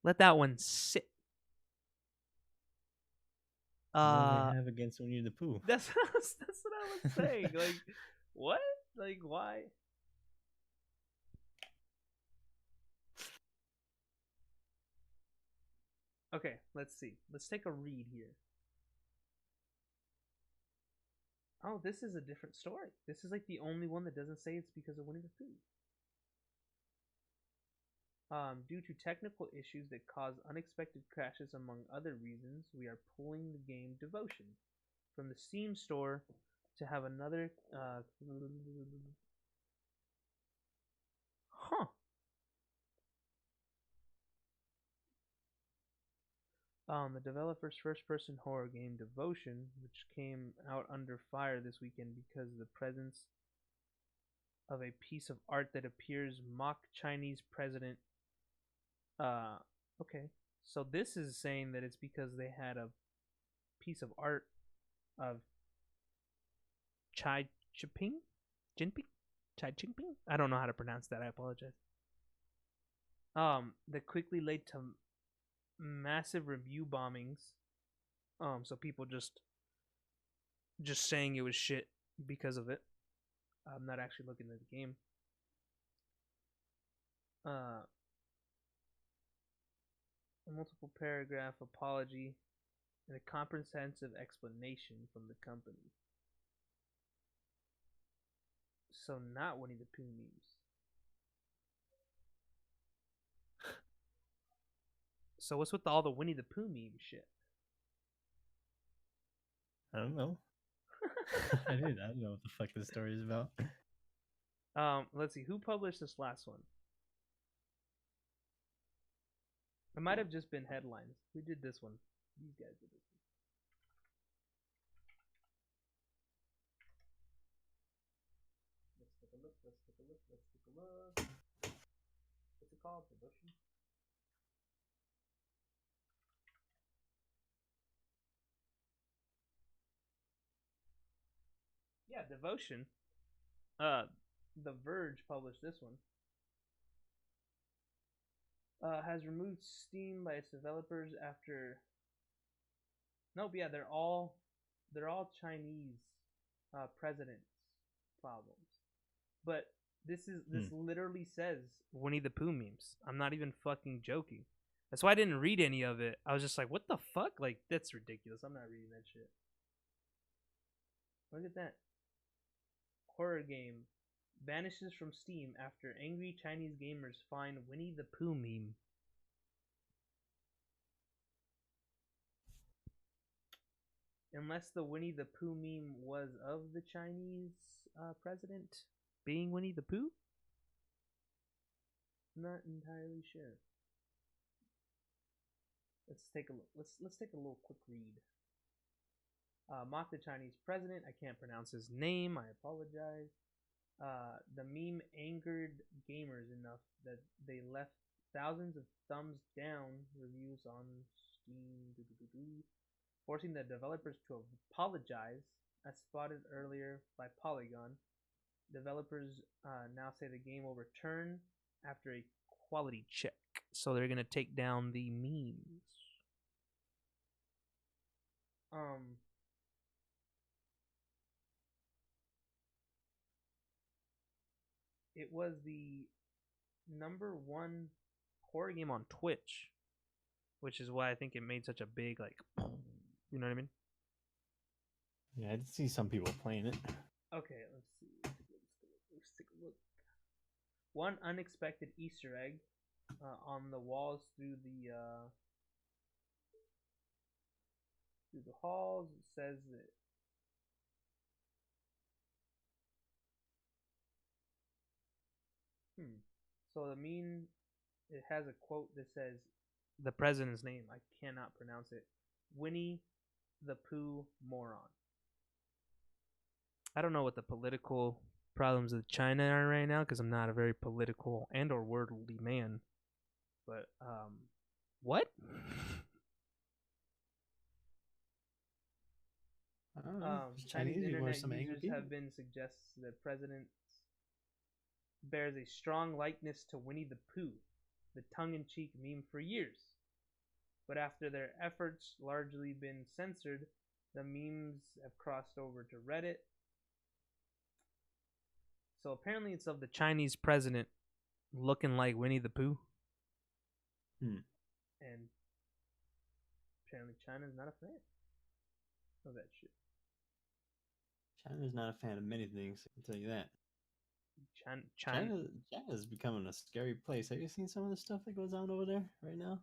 Let that one sit. what do they have against Winnie the Pooh? That's what I was saying. Like, what? Like, why? Okay, let's see. Let's take a read here. Oh, this is a different story. This is like the only one that doesn't say it's because of Winnie the Pooh. Due to technical issues that cause unexpected crashes, among other reasons, we are pulling the game Devotion from the Steam store to have another. Huh. The developer's first-person horror game Devotion, which came out under fire this weekend because of the presence of a piece of art that appears mock Chinese president. Okay. So this is saying that it's because they had a piece of art of Chai Jinping? Chai Jinping? I don't know how to pronounce that. I apologize. That quickly led to massive review bombings. So people just saying it was shit because of it. I'm not actually looking at the game. A multiple paragraph apology and a comprehensive explanation from the company. So not Winnie the Pooh memes. So what's with all the Winnie the Pooh meme shit? I don't know. I don't know what the fuck this story is about. Let's see. Who published this last one? It might have just been headlines. Who did this one? These guys did this one. Let's take a look. What's it called? Devotion? Yeah, Devotion. The Verge published this one. Has removed Steam by its developers after. Nope, yeah, they're all Chinese presidents problems. But this literally says Winnie the Pooh memes. I'm not even fucking joking. That's why I didn't read any of it. I was just like, what the fuck? Like, that's ridiculous. I'm not reading that shit. Look at that. Horror game vanishes from Steam after angry Chinese gamers find Winnie the Pooh meme. Unless the Winnie the Pooh meme was of the Chinese president being Winnie the Pooh? Not entirely sure. Let's take a look. Let's take a little quick read. Mock the Chinese president. I can't pronounce his name. I apologize. The meme angered gamers enough that they left thousands of thumbs down reviews on Steam, forcing the developers to apologize, as spotted earlier by Polygon. Developers now say the game will return after a quality check, so they're gonna take down the memes. It was the #1 horror game on Twitch, which is why I think it made such a big, like, you know what I mean? Yeah, I did see some people playing it. Okay, let's see. Let's take a look. One unexpected Easter egg on the walls through the halls. It says that so the meme, it has a quote that says the president's name. I cannot pronounce it. Winnie the Pooh moron. I don't know what the political problems of China are right now because I'm not a very political and or worldly man. But what? I don't know. Chinese people are internet some angry users people. have been suggests the president bears a strong likeness to Winnie the Pooh, the tongue-in-cheek meme for years. But after their efforts largely been censored, the memes have crossed over to Reddit. So apparently it's of the Chinese president looking like Winnie the Pooh. And apparently China's not a fan of that shit. China's not a fan of many things, I can tell you that. China's becoming a scary place. Have you seen some of the stuff that goes on over there right now?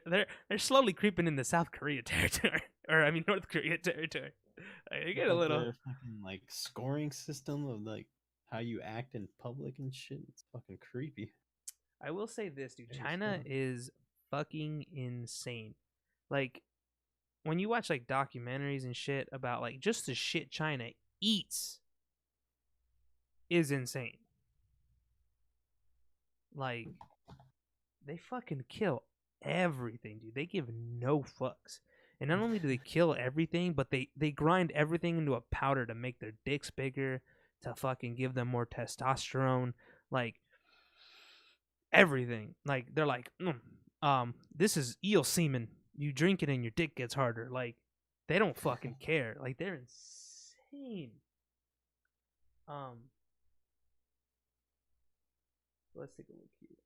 they're slowly creeping into South Korea territory, or I mean North Korea territory. You get a little their fucking like scoring system of like how you act in public and shit. It's fucking creepy. I will say this, dude. China is fucking insane. Like when you watch like documentaries and shit about like just the shit China eats is insane. Like they fucking kill everything, dude. They give no fucks. And not only do they kill everything, but they grind everything into a powder to make their dicks bigger, to fucking give them more testosterone, like everything. Like they're like, this is eel semen. You drink it and your dick gets harder. Like they don't fucking care. Like they're insane. Let's take a look here.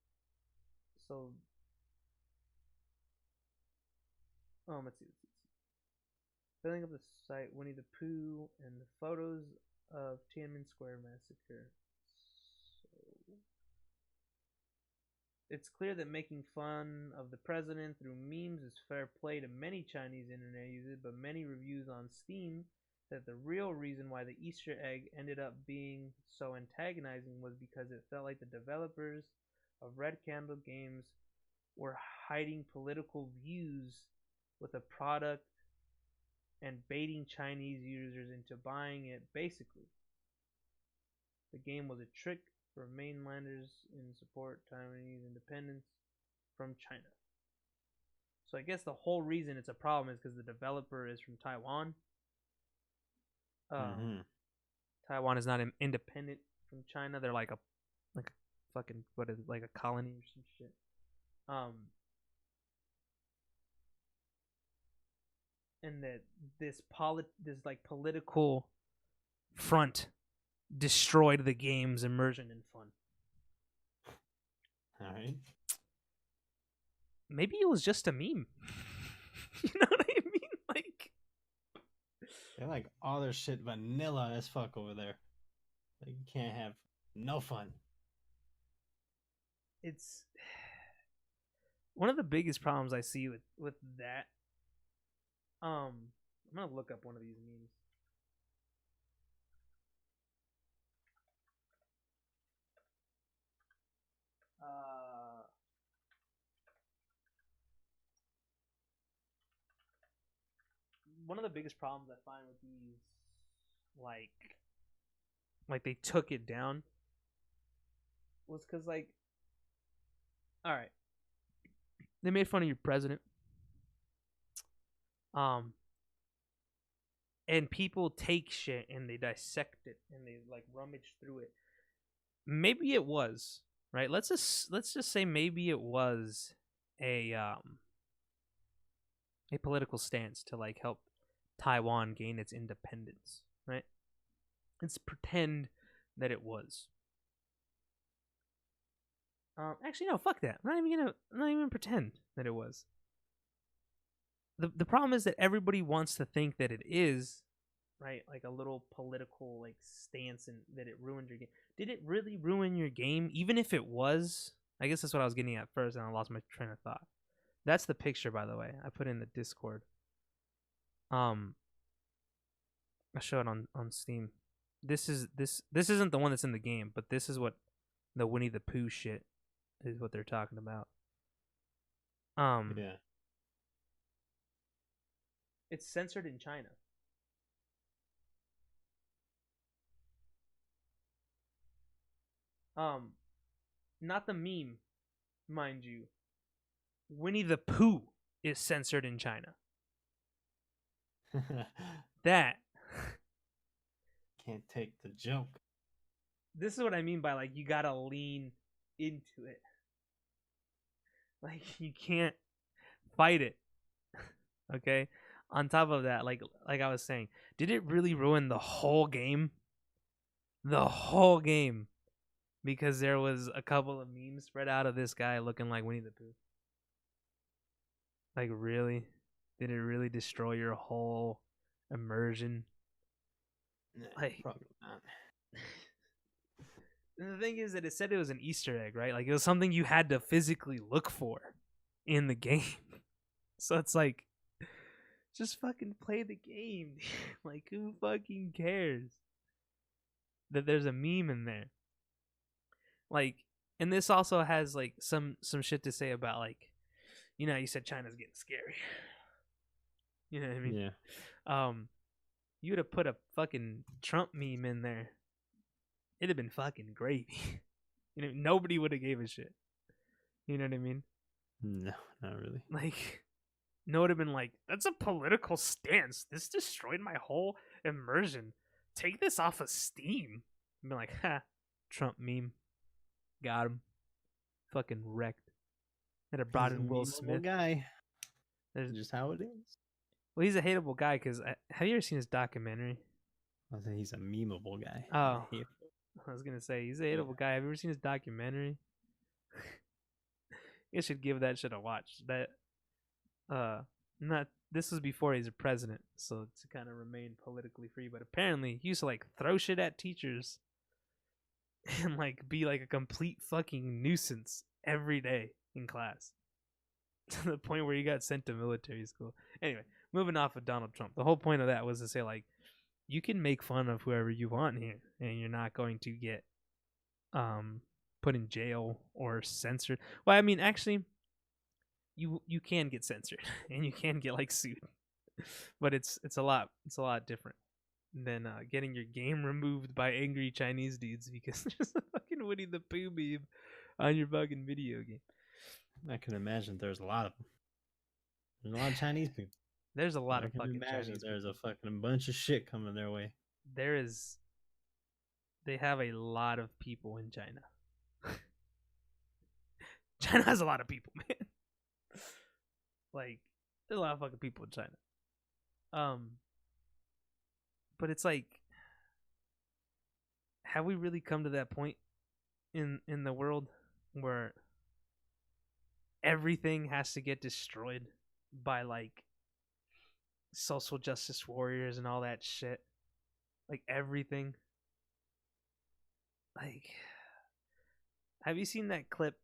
So, let's see. Filling up the site, Winnie the Pooh, and the photos of Tiananmen Square massacre. So, it's clear that making fun of the president through memes is fair play to many Chinese internet users, but many reviews on Steam that the real reason why the Easter egg ended up being so antagonizing was because it felt like the developers of Red Candle Games were hiding political views with a product and baiting Chinese users into buying it. Basically, the game was a trick for mainlanders in support Taiwanese independence from China. So I guess the whole reason it's a problem is because the developer is from Taiwan. Taiwan is not independent from China. They're like a fucking like a colony or some shit. And that this like political front destroyed the game's immersion and fun. All right. Maybe it was just a meme. You know what I mean? Like they're like all their shit vanilla as fuck over there. Like you can't have no fun. It's one of the biggest problems I see with that. I'm gonna look up one of these memes. One of the biggest problems I find with these, like they took it down, was because like, all right, they made fun of your president, and people take shit and they dissect it and they like rummage through it. Maybe it was right. Let's just say maybe it was a political stance to like help Taiwan gain its independence, right? Let's pretend that it was. Actually, no, fuck that. I'm not even pretend that it was. The problem is that everybody wants to think that it is, right? Like a little political like stance and that it ruined your game. Did it really ruin your game? Even if it was I guess that's what I was getting at first, and I lost my train of thought. That's the picture, by the way. I put in the Discord. I show it on Steam. This isn't the one that's in the game, but this is what the Winnie the Pooh shit is what they're talking about. Yeah. It's censored in China. Not the meme, mind you. Winnie the Pooh is censored in China. That can't take the joke. This is what I mean by like you gotta lean into it. Like you can't fight it. Okay? On top of that, like I was saying, did it really ruin the whole game? The whole game. Because there was a couple of memes spread out of this guy looking like Winnie the Pooh. Like really? Did it really destroy your whole immersion? Like probably not. And the thing is that it said it was an Easter egg, right? Like it was something you had to physically look for in the game. So it's like, just fucking play the game. Like who fucking cares that there's a meme in there? Like, and this also has like some shit to say about like, you know, you said China's getting scary. You know what I mean? Yeah. You would have put a fucking Trump meme in there. It'd have been fucking gravy. You know, nobody would have gave a shit. You know what I mean? No, not really. Like, no, would have been like, that's a political stance. This destroyed my whole immersion. Take this off of Steam. I'd be like, ha, Trump meme. Got him. Fucking wrecked. Had have brought in Will Smith. Guy. That's just how it is. Well, he's a hateable guy because have you ever seen his documentary? I think he's a memeable guy. Oh, I was gonna say he's a hateable guy. Have you ever seen his documentary? You should give that shit a watch. That not this was before he's a president, so to kind of remain politically free. But apparently, he used to like throw shit at teachers and like be like a complete fucking nuisance every day in class, to the point where he got sent to military school. Anyway, moving off of Donald Trump, the whole point of that was to say like, you can make fun of whoever you want here, and you're not going to get put in jail or censored. Well, I mean, actually, you can get censored and you can get like sued, but it's a lot different than getting your game removed by angry Chinese dudes because there's a fucking Winnie the Pooh meme on your fucking video game. I can imagine there's a lot of them. There's a lot of Chinese people. There's a lot of fucking Chinese there's people. A fucking bunch of shit coming their way. They have a lot of people in China. China has a lot of people, man. Like, there's a lot of fucking people in China. But it's like, have we really come to that point in the world where everything has to get destroyed by like social justice warriors and all that shit? Like everything. Like, have you seen that clip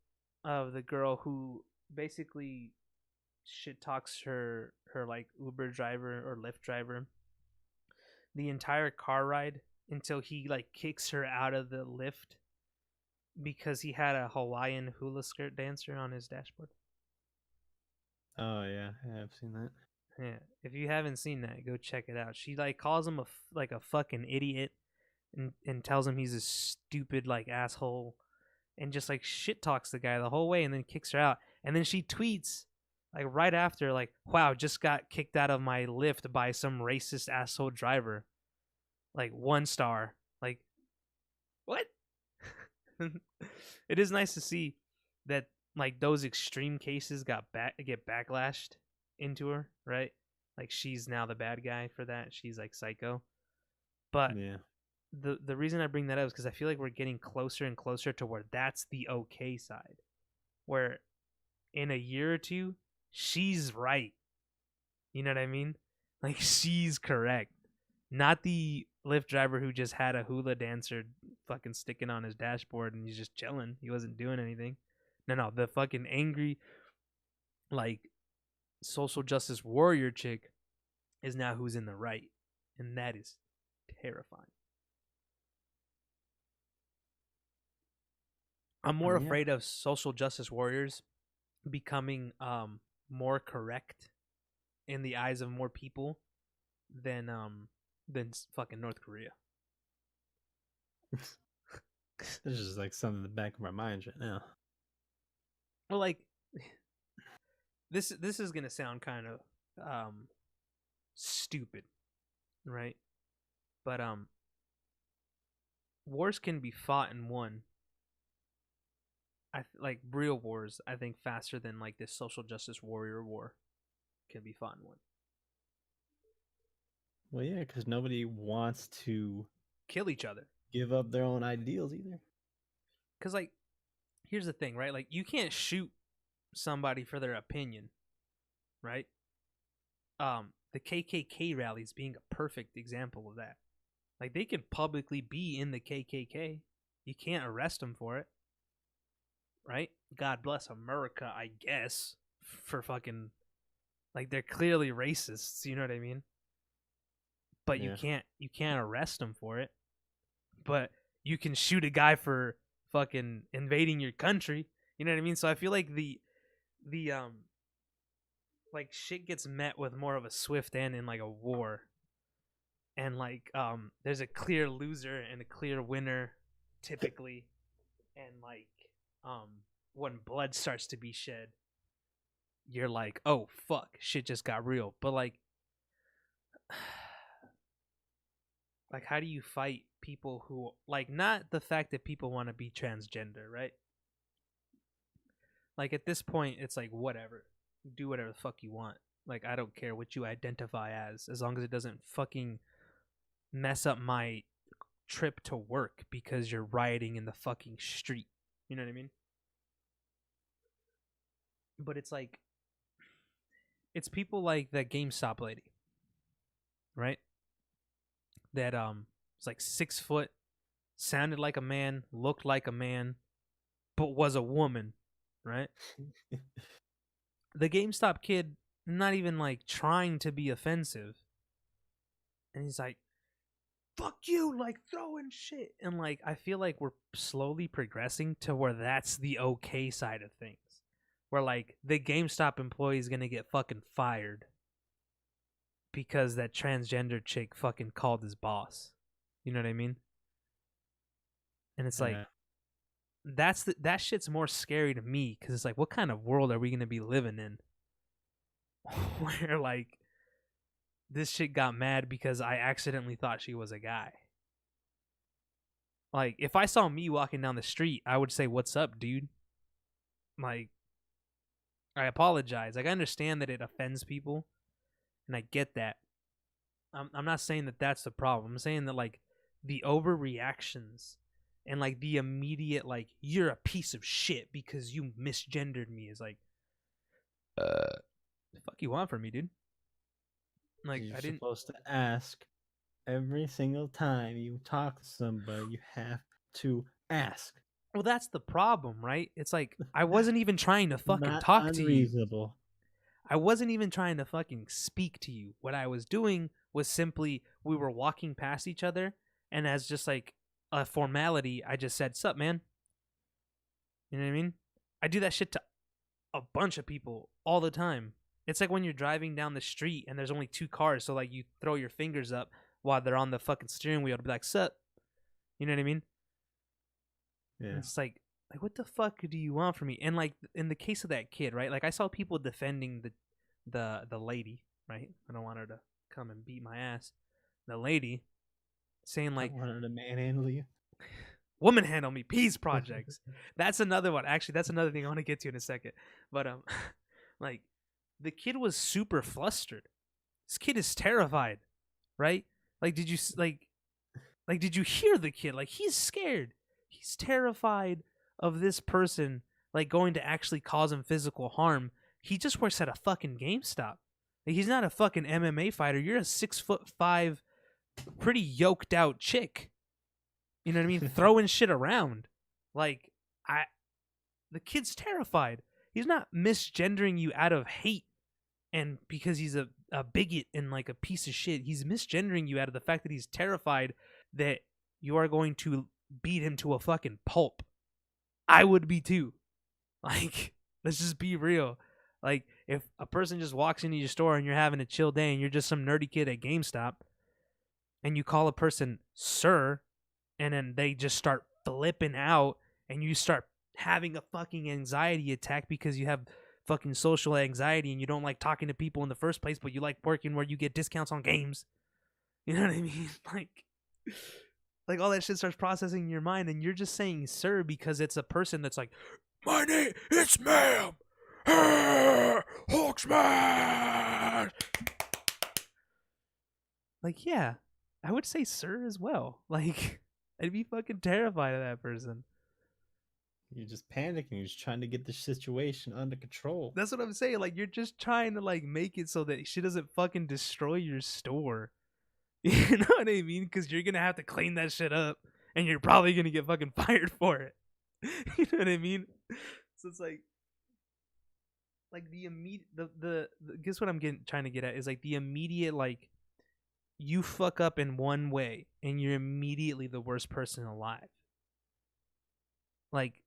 of the girl who basically shit talks her like Uber driver or Lyft driver the entire car ride until he like kicks her out of the Lyft because he had a Hawaiian hula skirt dancer on his dashboard? Oh yeah, I've seen that. Yeah, if you haven't seen that, go check it out. She like calls him a fucking idiot and tells him he's a stupid like asshole and just like shit talks the guy the whole way and then kicks her out. And then she tweets like right after like, wow, just got kicked out of my Lyft by some racist asshole driver. Like 1 star. Like, what? It is nice to see that like those extreme cases get backlashed into her, right? Like she's now the bad guy for that. She's like psycho. But yeah. The reason I bring that up is because I feel like we're getting closer and closer to where that's the okay side. Where in a year or two, she's right. You know what I mean? Like she's correct. Not the Lyft driver who just had a hula dancer fucking sticking on his dashboard and he's just chilling. He wasn't doing anything. No, the fucking angry, like, social justice warrior chick is now who's in the right, and that is terrifying. I'm more Yeah. afraid of social justice warriors becoming more correct in the eyes of more people than fucking North Korea. This is like something in the back of our minds right now. Well, like, this is gonna sound kind of stupid, right? But wars can be fought and won. Like real wars, I think faster than like this social justice warrior war can be fought and won. Well, yeah, because nobody wants to Kill each other. give up their own ideals either. Because, like, here's the thing, right? Like, you can't shoot somebody for their opinion, right? The KKK rallies being a perfect example of that. Like, they can publicly be in the KKK. You can't arrest them for it, right? God bless America, I guess, for fucking, like, they're clearly racists. You know what I mean? But Yeah. you can't arrest them for it. But you can shoot a guy for fucking invading your country. You know what I mean? So I feel like the like shit gets met with more of a swift end in like a war. And like there's a clear loser and a clear winner typically. And like when blood starts to be shed, you're like, "Oh fuck, shit just got real." But like how do you fight people who, like, not the fact that people want to be transgender, right? Like, at this point, it's like, whatever. Do whatever the fuck you want. Like, I don't care what you identify as long as it doesn't fucking mess up my trip to work because you're rioting in the fucking street. You know what I mean? But it's like, it's people like that GameStop lady, right? That was like 6 foot, sounded like a man, looked like a man, but was a woman, right? The GameStop kid, not even like trying to be offensive, and he's like, "Fuck you!" like throwing shit, and like I feel like we're slowly progressing to where that's the okay side of things, where like the GameStop employee is gonna get fucking fired because that transgender chick fucking called his boss. You know what I mean? And it's like that shit's more scary to me because it's like, what kind of world are we gonna be living in where like this shit got mad because I accidentally thought she was a guy? Like, if I saw me walking down the street, I would say, "What's up, dude?" Like, I apologize. Like, I understand that it offends people, and I get that. I'm not saying that that's the problem. I'm saying that like the overreactions and like the immediate like, "You're a piece of shit because you misgendered me," is like, the fuck you want from me, dude? Like, You're I didn't. supposed to ask every single time you talk to somebody. You have to ask. Well, that's the problem, right? It's like, I wasn't even trying to fucking Not talk to you. unreasonable. I wasn't even trying to fucking speak to you. What I was doing was simply, we were walking past each other, and as just like a formality, I just said, "Sup, man?" You know what I mean? I do that shit to a bunch of people all the time. It's like when you're driving down the street and there's only 2 cars, so like you throw your fingers up while they're on the fucking steering wheel to be like, "Sup?" You know what I mean? Yeah. And it's like what the fuck do you want from me? And like in the case of that kid, right? Like I saw people defending the lady, right? I don't want her to come and beat my ass. The lady saying like, I wanted to manhandle you. "Woman handle me, peace projects." That's another one. Actually, that's another thing I want to get to in a second. But like the kid was super flustered. This kid is terrified, right? Like did you did you hear the kid? Like he's scared. He's terrified of this person like going to actually cause him physical harm. He just works at a fucking GameStop. Like, he's not a fucking MMA fighter. You're a 6'5", pretty yoked out chick. You know what I mean? Throwing shit around. Like the kid's terrified. He's not misgendering you out of hate and because he's a bigot and like a piece of shit. He's misgendering you out of the fact that he's terrified that you are going to beat him to a fucking pulp. I would be too. Like, let's just be real. Like, if a person just walks into your store and you're having a chill day and you're just some nerdy kid at GameStop and you call a person sir and then they just start flipping out and you start having a fucking anxiety attack because you have fucking social anxiety and you don't like talking to people in the first place, but you like working where you get discounts on games. You know what I mean? Like all that shit starts processing in your mind and you're just saying sir because it's a person that's like, my name is ma'am. Hulk smash. Like, yeah, I would say sir as well. Like, I'd be fucking terrified of that person. You're just panicking. You're just trying to get the situation under control. That's what I'm saying. Like, you're just trying to like make it so that she doesn't fucking destroy your store. You know what I mean? Because you're gonna have to clean that shit up, and you're probably gonna get fucking fired for it. You know what I mean? So it's like the immediate the guess what I'm trying to get at is like the immediate like you fuck up in one way and you're immediately the worst person alive. Like,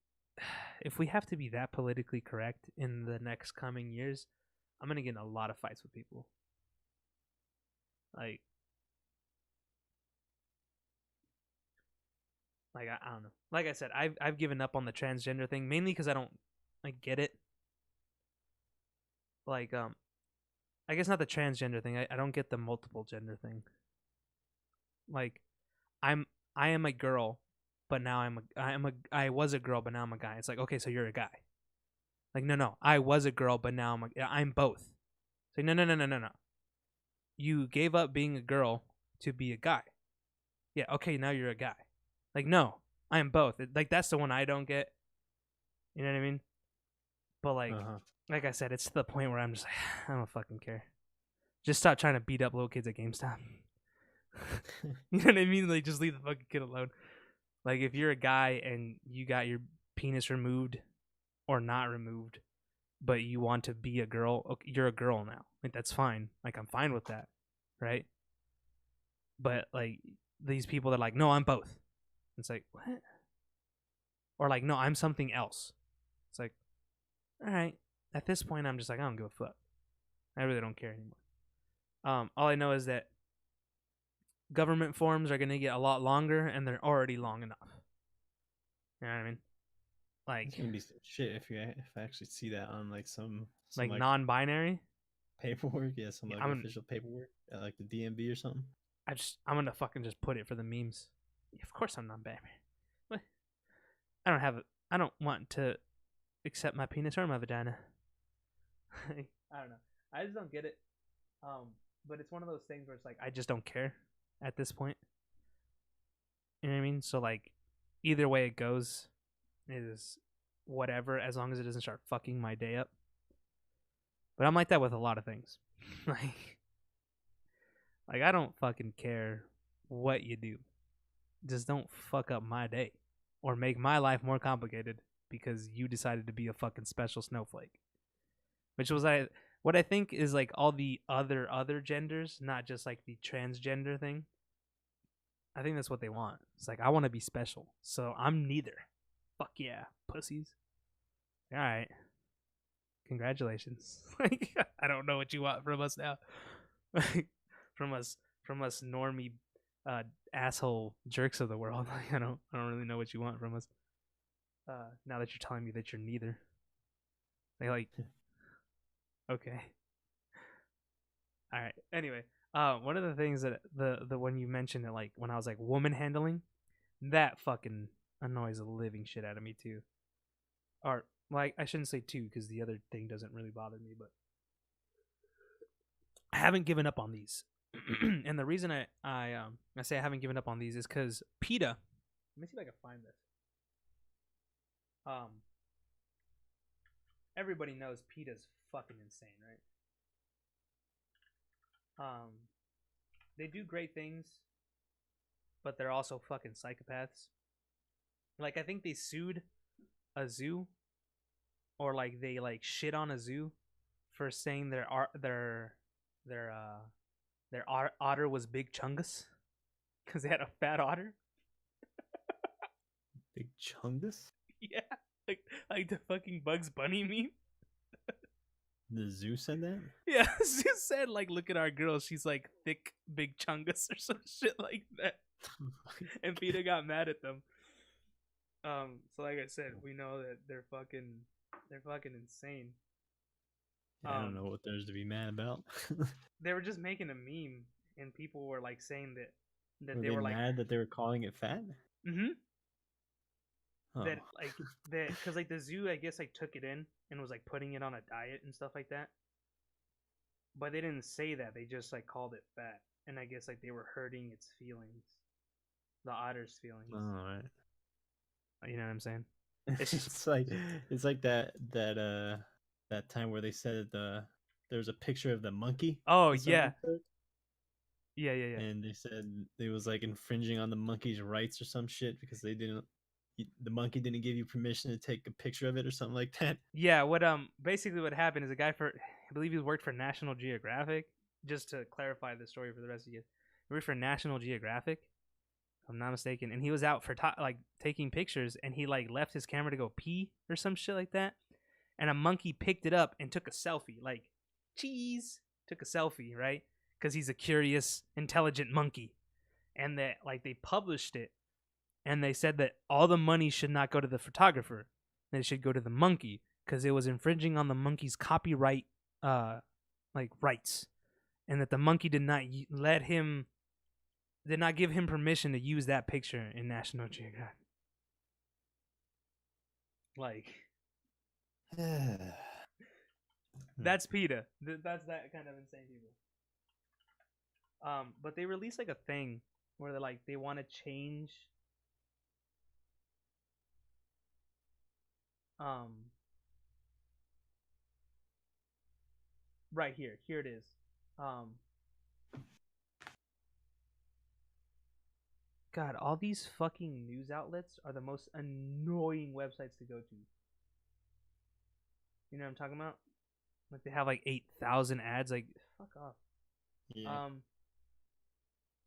if we have to be that politically correct in the next coming years, I'm gonna get in a lot of fights with people. Like I don't know. Like I said, I've given up on the transgender thing mainly because I don't get it. Like I guess not the transgender thing. I don't get the multiple gender thing. Like I am a girl, but now I was a girl, but now I'm a guy. It's like, okay, so you're a guy. Like no, I was a girl, but now I'm both. It's like no. You gave up being a girl to be a guy. Yeah, okay, now you're a guy. Like, no, I am both. Like, that's the one I don't get. You know what I mean? But like I said, it's to the point where I'm just like, I don't fucking care. Just stop trying to beat up little kids at GameStop. You know what I mean? Like, just leave the fucking kid alone. Like, if you're a guy and you got your penis removed or not removed, but you want to be a girl, okay, you're a girl now. Like, that's fine. Like, I'm fine with that, right? But like these people that are like, no, I'm both. It's like, what? Or like, no, I'm something else. It's like, all right. At this point, I'm just like, I don't give a fuck. I really don't care anymore. All I know is that government forms are gonna get a lot longer, and they're already long enough. You know what I mean? Like, it's gonna be some shit if I actually see that on like some like non-binary paperwork. Yeah, some like official paperwork at like the DMV or something. I'm gonna fucking just put it for the memes. Yeah, of course I'm non-binary. What? I don't want to accept my penis or my vagina. I don't know. I just don't get it. But it's one of those things where it's like I just don't care at this point. You know what I mean? So like, either way it goes is whatever, as long as it doesn't start fucking my day up. But I'm like that with a lot of things. Like I don't fucking care what you do. Just don't fuck up my day or make my life more complicated because you decided to be a fucking special snowflake. Which was what I think is like all the other genders, not just like the transgender thing. I think that's what they want. It's like, I want to be special, so I'm neither. Fuck yeah, pussies. All right. Congratulations. Like, I don't know what you want from us now. from us normie asshole jerks of the world. Like, I don't really know what you want from us. Now that you're telling me that you're neither. Like okay. All right. Anyway, one of the things that the when you mentioned it, like when I was like woman handling, that fucking annoys the living shit out of me too. Or like I shouldn't say too because the other thing doesn't really bother me, but I haven't given up on these. And the reason I say I haven't given up on these is because PETA. Let me see if I can find this. Everybody knows PETA's fucking insane, right? They do great things, but they're also fucking psychopaths. Like I think they sued a zoo or like they like shit on a zoo for saying their otter was Big Chungus because they had a fat otter. Big Chungus? Yeah, like the fucking Bugs Bunny meme. The zoo said that? Yeah, she said like, "Look at our girl. She's like thick, Big Chungus or some shit like that." And Peter got mad at them. So like I said, we know that they're fucking insane. I don't know what there's to be mad about. They were just making a meme, and people were like saying that Were they they were like, mad that they were calling it fat? mm-hmm. Oh. That like that because like the zoo, I guess, like took it in and was like putting it on a diet and stuff like that. But they didn't say that. They just like called it fat, and I guess like they were hurting its feelings, the otter's feelings. All right. You know what I'm saying? It's like that time where they said there was a picture of the monkey. Oh that yeah. someone took, Yeah. and they said it was like infringing on the monkey's rights or some shit because the monkey didn't give you permission to take a picture of it or something like that. Yeah, what basically what happened is a guy I believe he worked for National Geographic. Just to clarify the story for the rest of you, he worked for National Geographic, if I'm not mistaken, and he was out for like taking pictures, and he like left his camera to go pee or some shit like that, and a monkey picked it up and took a selfie, like cheese, took a selfie, right? Because he's a curious, intelligent monkey, and that like they published it, and they said that all the money should not go to the photographer, that it should go to the monkey because it was infringing on the monkey's copyright like rights, and that the monkey did not give him permission to use that picture in National Geographic. Like that's PETA. That's that kind of insane people. But they released like a thing where they're like they want to change right here it is. God, all these fucking news outlets are the most annoying websites to go to. You know what I'm talking about? Like they have like 8,000 ads. Like fuck off. Yeah.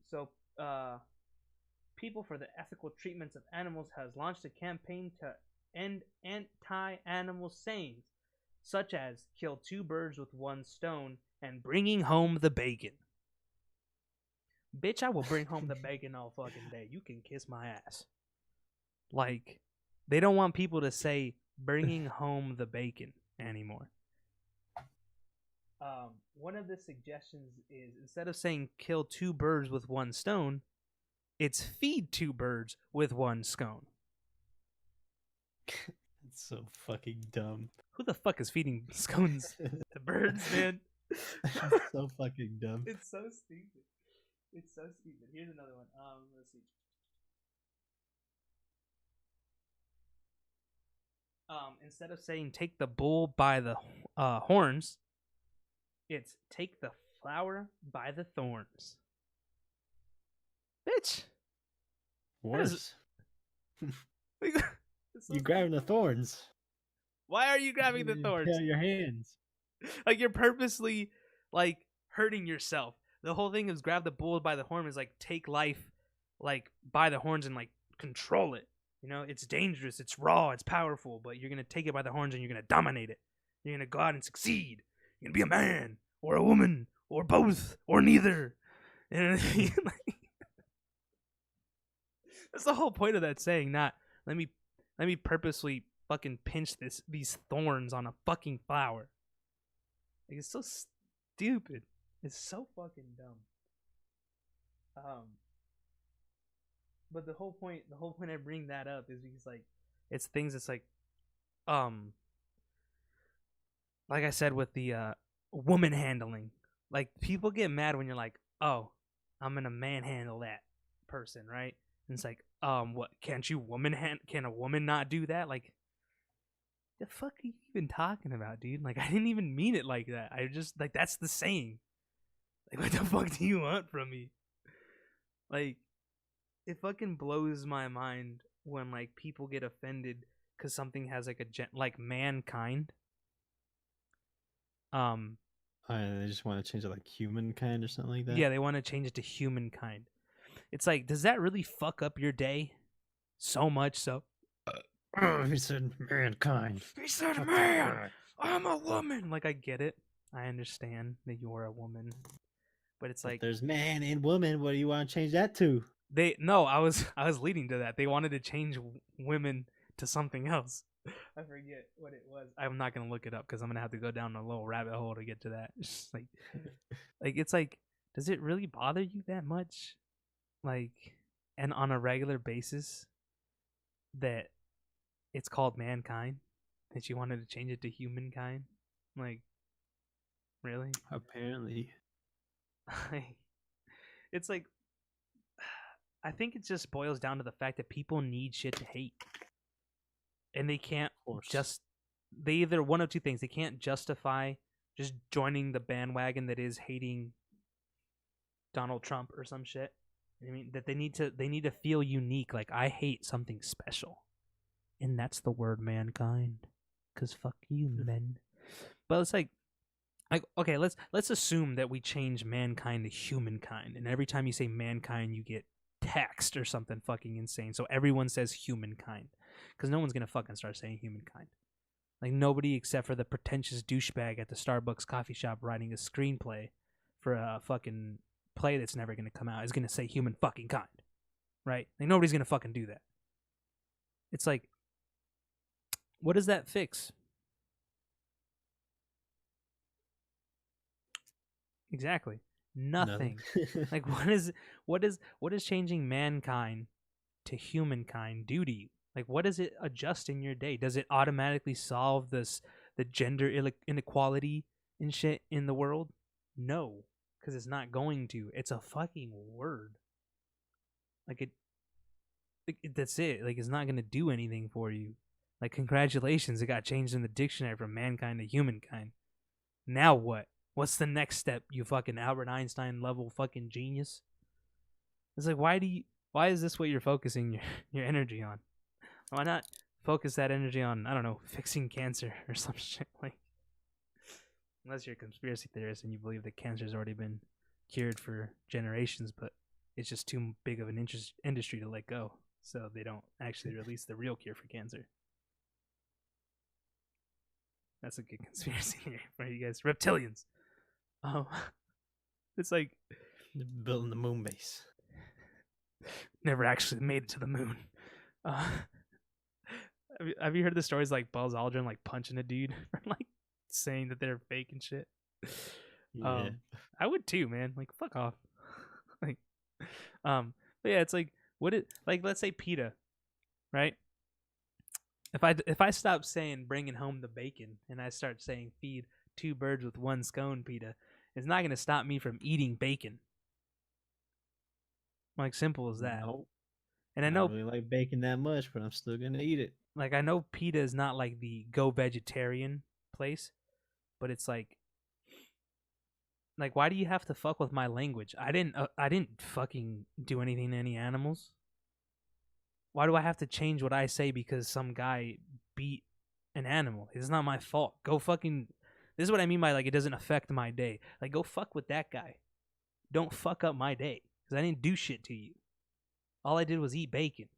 So People for the Ethical Treatments of Animals has launched a campaign to end anti-animal sayings such as "kill two birds with one stone" and "bringing home the bacon." Bitch, I will bring home the bacon all fucking day. You can kiss my ass. Like, they don't want people to say "bringing home the bacon" anymore. One of the suggestions is, instead of saying "kill two birds with one stone," it's "feed two birds with one scone." It's so fucking dumb. Who the fuck is feeding scones to birds, man? It's so fucking dumb. It's so stupid. It's so stupid. Here's another one. Let's see. Instead of saying "take the bull by the horns," it's "take the flower by the thorns." Bitch. Worse. So you grabbing the thorns. Why are you grabbing the thorns? Your hands. Like you're purposely like hurting yourself. The whole thing is grab the bull by the horn is like take life like by the horns and like control it. You know, it's dangerous, it's raw, it's powerful, but you're gonna take it by the horns and you're gonna dominate it. You're gonna go out and succeed. You're gonna be a man or a woman or both or neither. And that's the whole point of that saying. Not let me purposely fucking pinch these thorns on a fucking flower. Like, it's so stupid. It's so fucking dumb. But the whole point I bring that up is because like it's things that's like I said with the woman handling. Like people get mad when you're like, "Oh, I'm gonna manhandle that person," right? And it's like, what? Can't you Can a woman not do that? Like, the fuck are you even talking about, dude? Like, I didn't even mean it like that. I just like that's the saying. Like, what the fuck do you want from me? Like, it fucking blows my mind when like people get offended because something has like like mankind. They just want to change it like humankind or something like that. Yeah, they want to change it to humankind. It's like, does that really fuck up your day so much so? He said mankind. He said, "Man, I'm a woman." Like, I get it. I understand that you're a woman, but it's like, there's man and woman. What do you want to change that to? I was leading to that. They wanted to change women to something else. I forget what it was. I'm not gonna look it up because I'm gonna have to go down a little rabbit hole to get to that. It's just like it's like, does it really bother you that much? Like, and on a regular basis, that it's called mankind, that you wanted to change it to humankind? Like, really? Apparently. It's like, I think it just boils down to the fact that people need shit to hate. And they can't they either one of two things. They can't justify just joining the bandwagon that is hating Donald Trump or some shit. I mean, that they need to feel unique. Like, I hate something special. And that's the word mankind. 'Cause fuck you, men. But it's like, okay, let's assume that we change mankind to humankind, and every time you say mankind, you get taxed or something fucking insane. So everyone says humankind, because no one's gonna fucking start saying humankind. Like, nobody except for the pretentious douchebag at the Starbucks coffee shop writing a screenplay for a fucking play that's never gonna come out is gonna say human fucking kind, right? Like, nobody's gonna fucking do that. It's like, what does that fix? Exactly. Nothing. Like, what is changing mankind to humankind do to you? Like, what does it adjust in your day? Does it automatically solve the gender inequality and shit in the world? No, because it's not going to. It's a fucking word. Like, that's it. Like, it's not gonna do anything for you. Like, congratulations, it got changed in the dictionary from mankind to humankind. Now what? What's the next step, you fucking Albert Einstein level fucking genius? It's like, why is this what you're focusing your energy on? Why not focus that energy on, I don't know, fixing cancer or some shit? Like, unless you're a conspiracy theorist and you believe that cancer's already been cured for generations, but it's just too big of an industry to let go, so they don't actually release the real cure for cancer. That's a good conspiracy theory for you guys. Reptilians. It's like building the moon base. Never actually made it to the moon. Have you heard the stories like Buzz Aldrin like punching a dude for like saying that they're fake and shit? Yeah. I would too, man. Like, fuck off. Like, but yeah, it's like, let's say PETA, right? If I stop saying bringing home the bacon and I start saying feed 2 birds with 1 scone, PETA, it's not going to stop me from eating bacon. Like, simple as that. Nope. And I know don't really like bacon that much, but I'm still gonna eat it. Like, I know PETA is not like the go vegetarian place, but it's like, why do you have to fuck with my language? I didn't fucking do anything to any animals. Why do I have to change what I say because some guy beat an animal? It's not my fault. Go fucking. This is what I mean by, like, it doesn't affect my day. Like, go fuck with that guy. Don't fuck up my day, because I didn't do shit to you. All I did was eat bacon.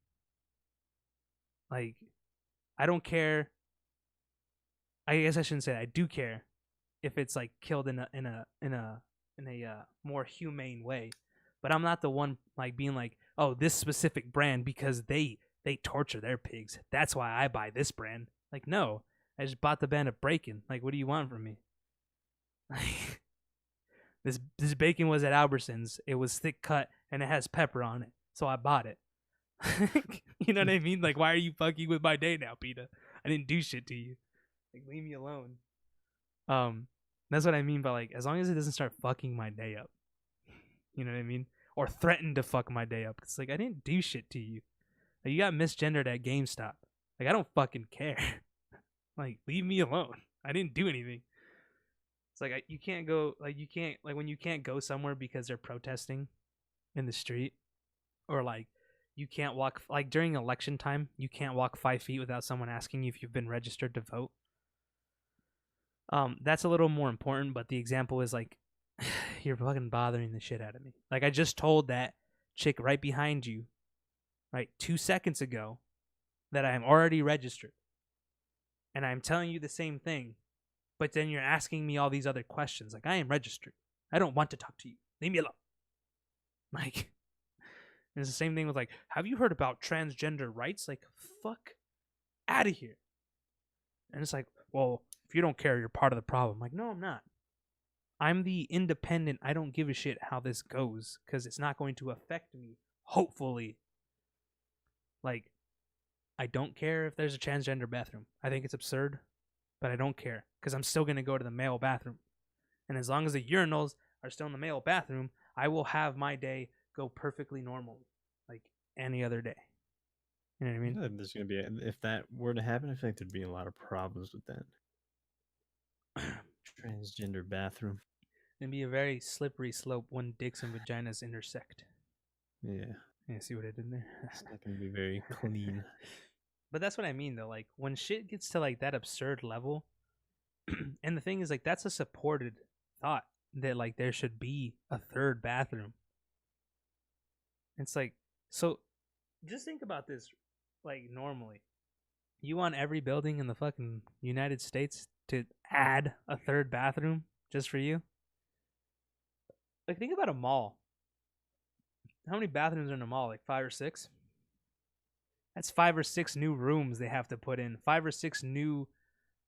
Like, I don't care. I guess I shouldn't say that. I do care if it's like killed in a more humane way. But I'm not the one like being like, oh, this specific brand because they torture their pigs. That's why I buy this brand. Like, no, I just bought the brand of bacon. Like, what do you want from me? Like, this bacon was at Albertsons. It was thick cut and it has pepper on it, so I bought it. You know what I mean? Like, why are you fucking with my day now, PETA? I didn't do shit to you. Like, leave me alone. That's what I mean by, like, as long as it doesn't start fucking my day up. You know what I mean? Or threaten to fuck my day up. It's like, I didn't do shit to you. Like, you got misgendered at GameStop. Like, I don't fucking care. Like, leave me alone. I didn't do anything. It's like, you can't go, like, when you can't go somewhere because they're protesting in the street, or like you can't walk, like during election time, you can't walk 5 feet without someone asking you if you've been registered to vote. That's a little more important, but the example is like, you're fucking bothering the shit out of me. Like, I just told that chick right behind you, right, 2 seconds ago, that I am already registered. And I'm telling you the same thing, but then you're asking me all these other questions. Like, I am registered. I don't want to talk to you. Leave me alone. Like, it's the same thing with like, have you heard about transgender rights? Like, fuck out of here. And it's like, well, if you don't care, you're part of the problem. Like, no, I'm not. I'm the independent. I don't give a shit how this goes because it's not going to affect me. Hopefully. Like, I don't care if there's a transgender bathroom. I think it's absurd, but I don't care because I'm still going to go to the male bathroom. And as long as the urinals are still in the male bathroom, I will have my day go perfectly normal, like any other day. You know what I mean? I feel like there's gonna be if that were to happen, I feel like there'd be a lot of problems with that. Transgender bathroom. It'd be a very slippery slope when dicks and vaginas intersect. Yeah. Yeah, see what I did there? It's not gonna be very clean. But that's what I mean, though. Like, when shit gets to like that absurd level, and the thing is, like, that's a supported thought that like there should be a third bathroom. It's like, so just think about this. Like, normally, you want every building in the fucking United States to add a third bathroom just for you? Like, think about a mall. How many bathrooms are in a mall? Like 5 or 6? That's 5 or 6 new rooms they have to put in. 5 or 6 new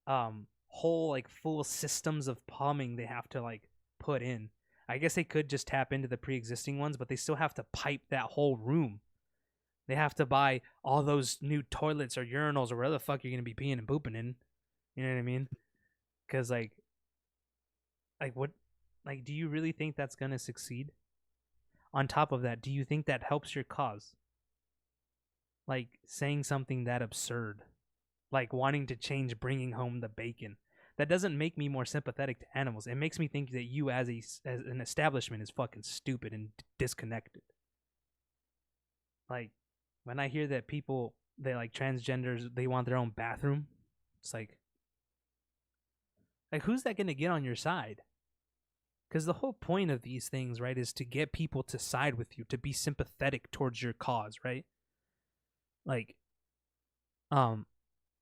whole like full systems of plumbing they have to like put in. I guess they could just tap into the pre-existing ones, but they still have to pipe that whole room. They have to buy all those new toilets or urinals or whatever the fuck you're gonna be peeing and pooping in. You know what I mean? Because like what? Like, do you really think that's gonna succeed? On top of that, do you think that helps your cause? Like, saying something that absurd, like wanting to change bringing home the bacon. That doesn't make me more sympathetic to animals. It makes me think that you as an establishment is fucking stupid and disconnected. Like, when I hear that people, they like transgenders, they want their own bathroom, it's like who's that going to get on your side? Because the whole point of these things, right, is to get people to side with you, to be sympathetic towards your cause, right? Like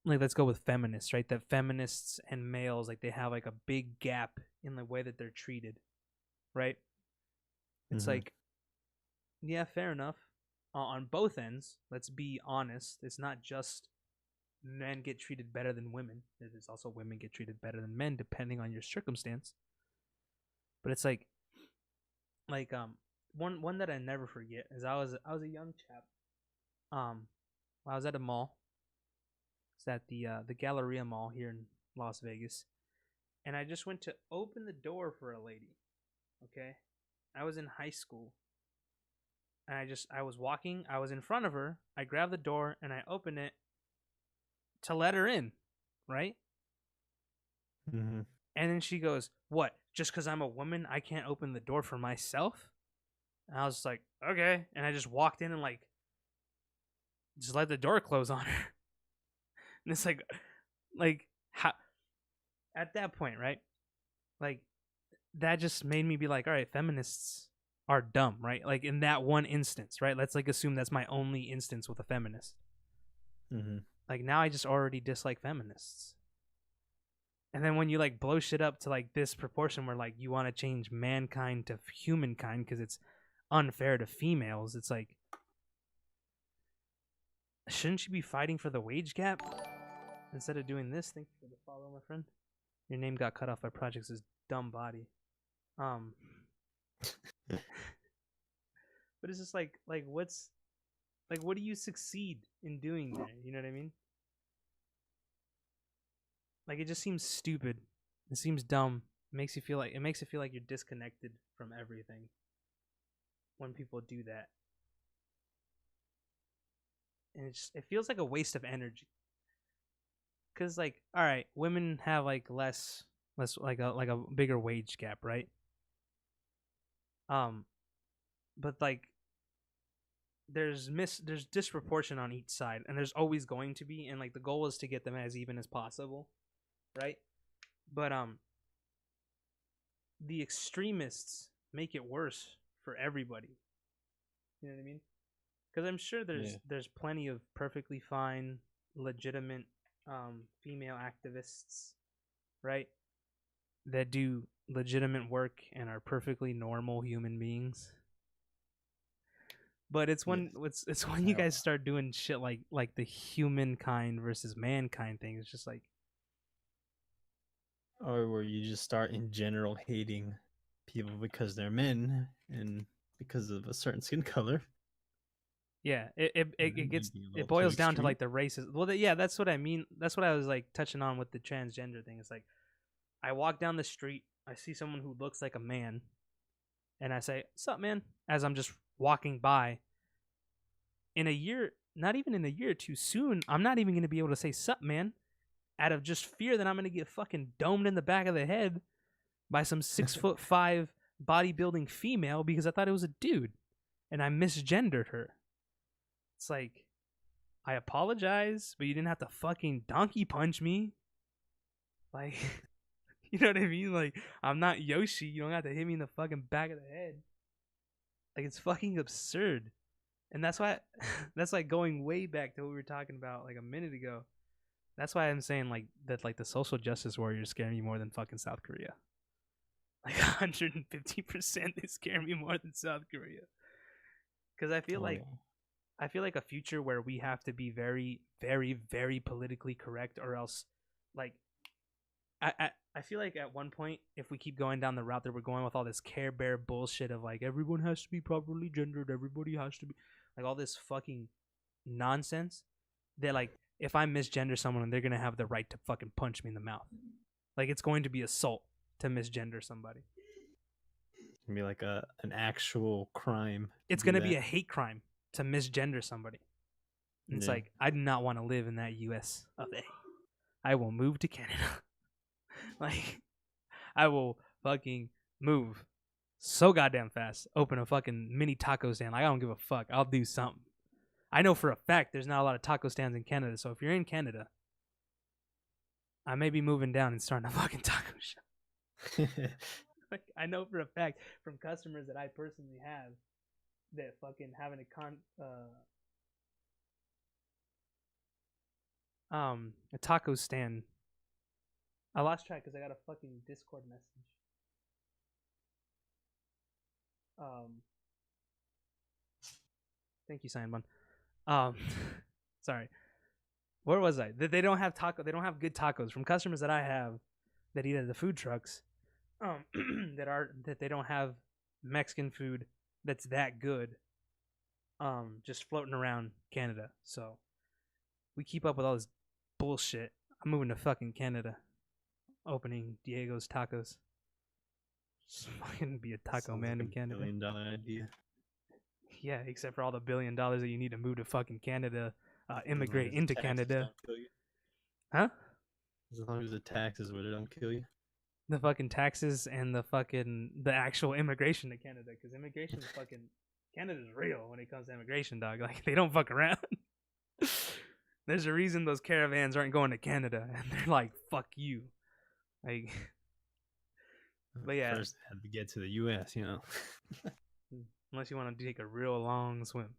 let's go with feminists, right? That feminists and males, like, they have like a big gap in the way that they're treated, right? It's like, yeah, fair enough. On both ends, let's be honest. It's not just men get treated better than women. It is also women get treated better than men, depending on your circumstance. But it's like one that I never forget is I was a young chap. I was at a mall. It's at the Galleria Mall here in Las Vegas, and I just went to open the door for a lady. Okay, I was in high school, and I was walking. I was in front of her. I grabbed the door and I opened it to let her in, right? Mm-hmm. And then she goes, "What? Just because I'm a woman, I can't open the door for myself?" And I was like, "Okay," and I just walked in and like just let the door close on her. And it's like how at that point, right? Like, that just made me be like, all right, feminists are dumb, right? Like, in that one instance, right? Let's like assume that's my only instance with a feminist. Mm-hmm. Like, now I just already dislike feminists. And then when you like blow shit up to like this proportion where like you want to change mankind to humankind because it's unfair to females, it's like, shouldn't you be fighting for the wage gap instead of doing this? Thank you for the follow, my friend. Your name got cut off by Projects' dumb body. But it's just like what's like, what do you succeed in doing there? You know what I mean? Like, it just seems stupid. It seems dumb. It makes it feel like you're disconnected from everything when people do that. And it feels like a waste of energy. Cause like, all right, women have like less like a bigger wage gap, right? But like there's disproportion on each side, and there's always going to be, and like the goal is to get them as even as possible, right? But the extremists make it worse for everybody. You know what I mean? Because I'm sure there's plenty of perfectly fine, legitimate female activists, right? That do legitimate work and are perfectly normal human beings. But it's when it's when you guys start doing shit like the humankind versus mankind thing. It's just like, or where you just start in general hating people because they're men and because of a certain skin color. Yeah, it boils down to like the races. Well, yeah, that's what I mean. That's what I was like touching on with the transgender thing. It's like I walk down the street, I see someone who looks like a man, and I say, "Sup, man?" As I'm just walking by. In a year, not even in a year or two soon, I'm not even going to be able to say "Sup, man," out of just fear that I'm going to get fucking domed in the back of the head by some 6'5" bodybuilding female because I thought it was a dude, and I misgendered her. It's like, I apologize, but you didn't have to fucking donkey punch me. Like, you know what I mean? Like, I'm not Yoshi. You don't have to hit me in the fucking back of the head. Like, it's fucking absurd. And that's why, that's like going way back to what we were talking about like a minute ago. That's why I'm saying like that, like the social justice warriors scare me more than fucking South Korea. Like 150%, they scare me more than South Korea. Because I feel like a future where we have to be very, very, very politically correct, or else, like, I feel like at one point, if we keep going down the route that we're going with all this Care Bear bullshit of like everyone has to be properly gendered, everybody has to be like all this fucking nonsense, that like if I misgender someone, they're gonna have the right to fucking punch me in the mouth. Like it's going to be assault to misgender somebody. It's gonna be like an actual crime. It's gonna be a hate crime to misgender somebody. And it's like, I do not want to live in that US of A. I will move to Canada. Like, I will fucking move so goddamn fast. Open a fucking mini taco stand. Like, I don't give a fuck. I'll do something. I know for a fact there's not a lot of taco stands in Canada. So if you're in Canada, I may be moving down and starting a fucking taco shop. Like, I know for a fact from customers that I personally have that fucking having a taco stand. I lost track because I got a fucking Discord message. Thank you, Signbun. Sorry. Where was I? They don't have They don't have good tacos from customers that I have that eat at the food trucks. That they don't have Mexican food that's that good. Just floating around Canada. So we keep up with all this bullshit. I'm moving to fucking Canada. Opening Diego's Tacos. Just fucking be a taco man in Canada. $1 billion idea. Yeah, except for all the $1 billion that you need to move to fucking Canada, immigrate into Canada. Huh? As long as the taxes would it don't kill you. The fucking taxes and the actual immigration to Canada, because immigration is fucking Canada's real when it comes to immigration, dog. Like they don't fuck around. There's a reason those caravans aren't going to Canada, and they're like, "Fuck you." Like, but yeah, first had to get to the U.S., you know. Unless you want to take a real long swim.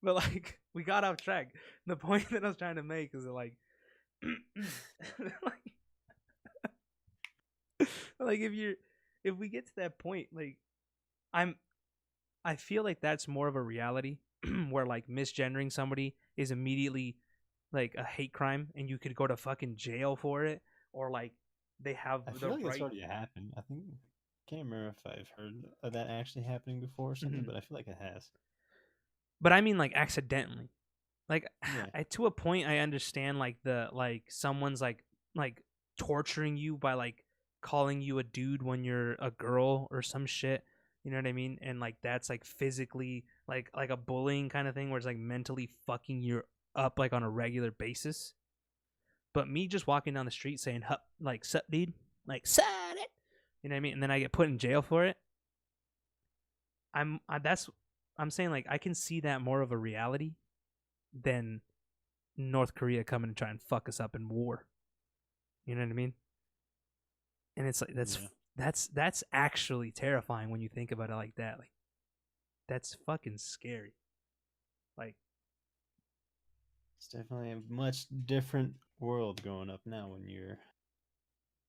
But like, we got off track. The point that I was trying to make is that like, like if we get to that point, like, I feel like that's more of a reality where like misgendering somebody is immediately like a hate crime and you could go to fucking jail for it, or like they have I feel like it's already happened. I can't remember if I've heard of that actually happening before or something, but I feel like it has. But I mean like accidentally. Like to a point I understand like someone's like torturing you by like calling you a dude when you're a girl or some shit. You know what I mean? And like that's like physically like a bullying kind of thing where it's like mentally fucking you up like on a regular basis. But me just walking down the street saying like sup dude, like sup it, you know what I mean? And then I get put in jail for it. I'm saying like I can see that more of a reality than North Korea coming to try and fuck us up in war. You know what I mean? And it's like that's actually terrifying when you think about it like that. Like that's fucking scary. Like It's definitely a much different world growing up now when you're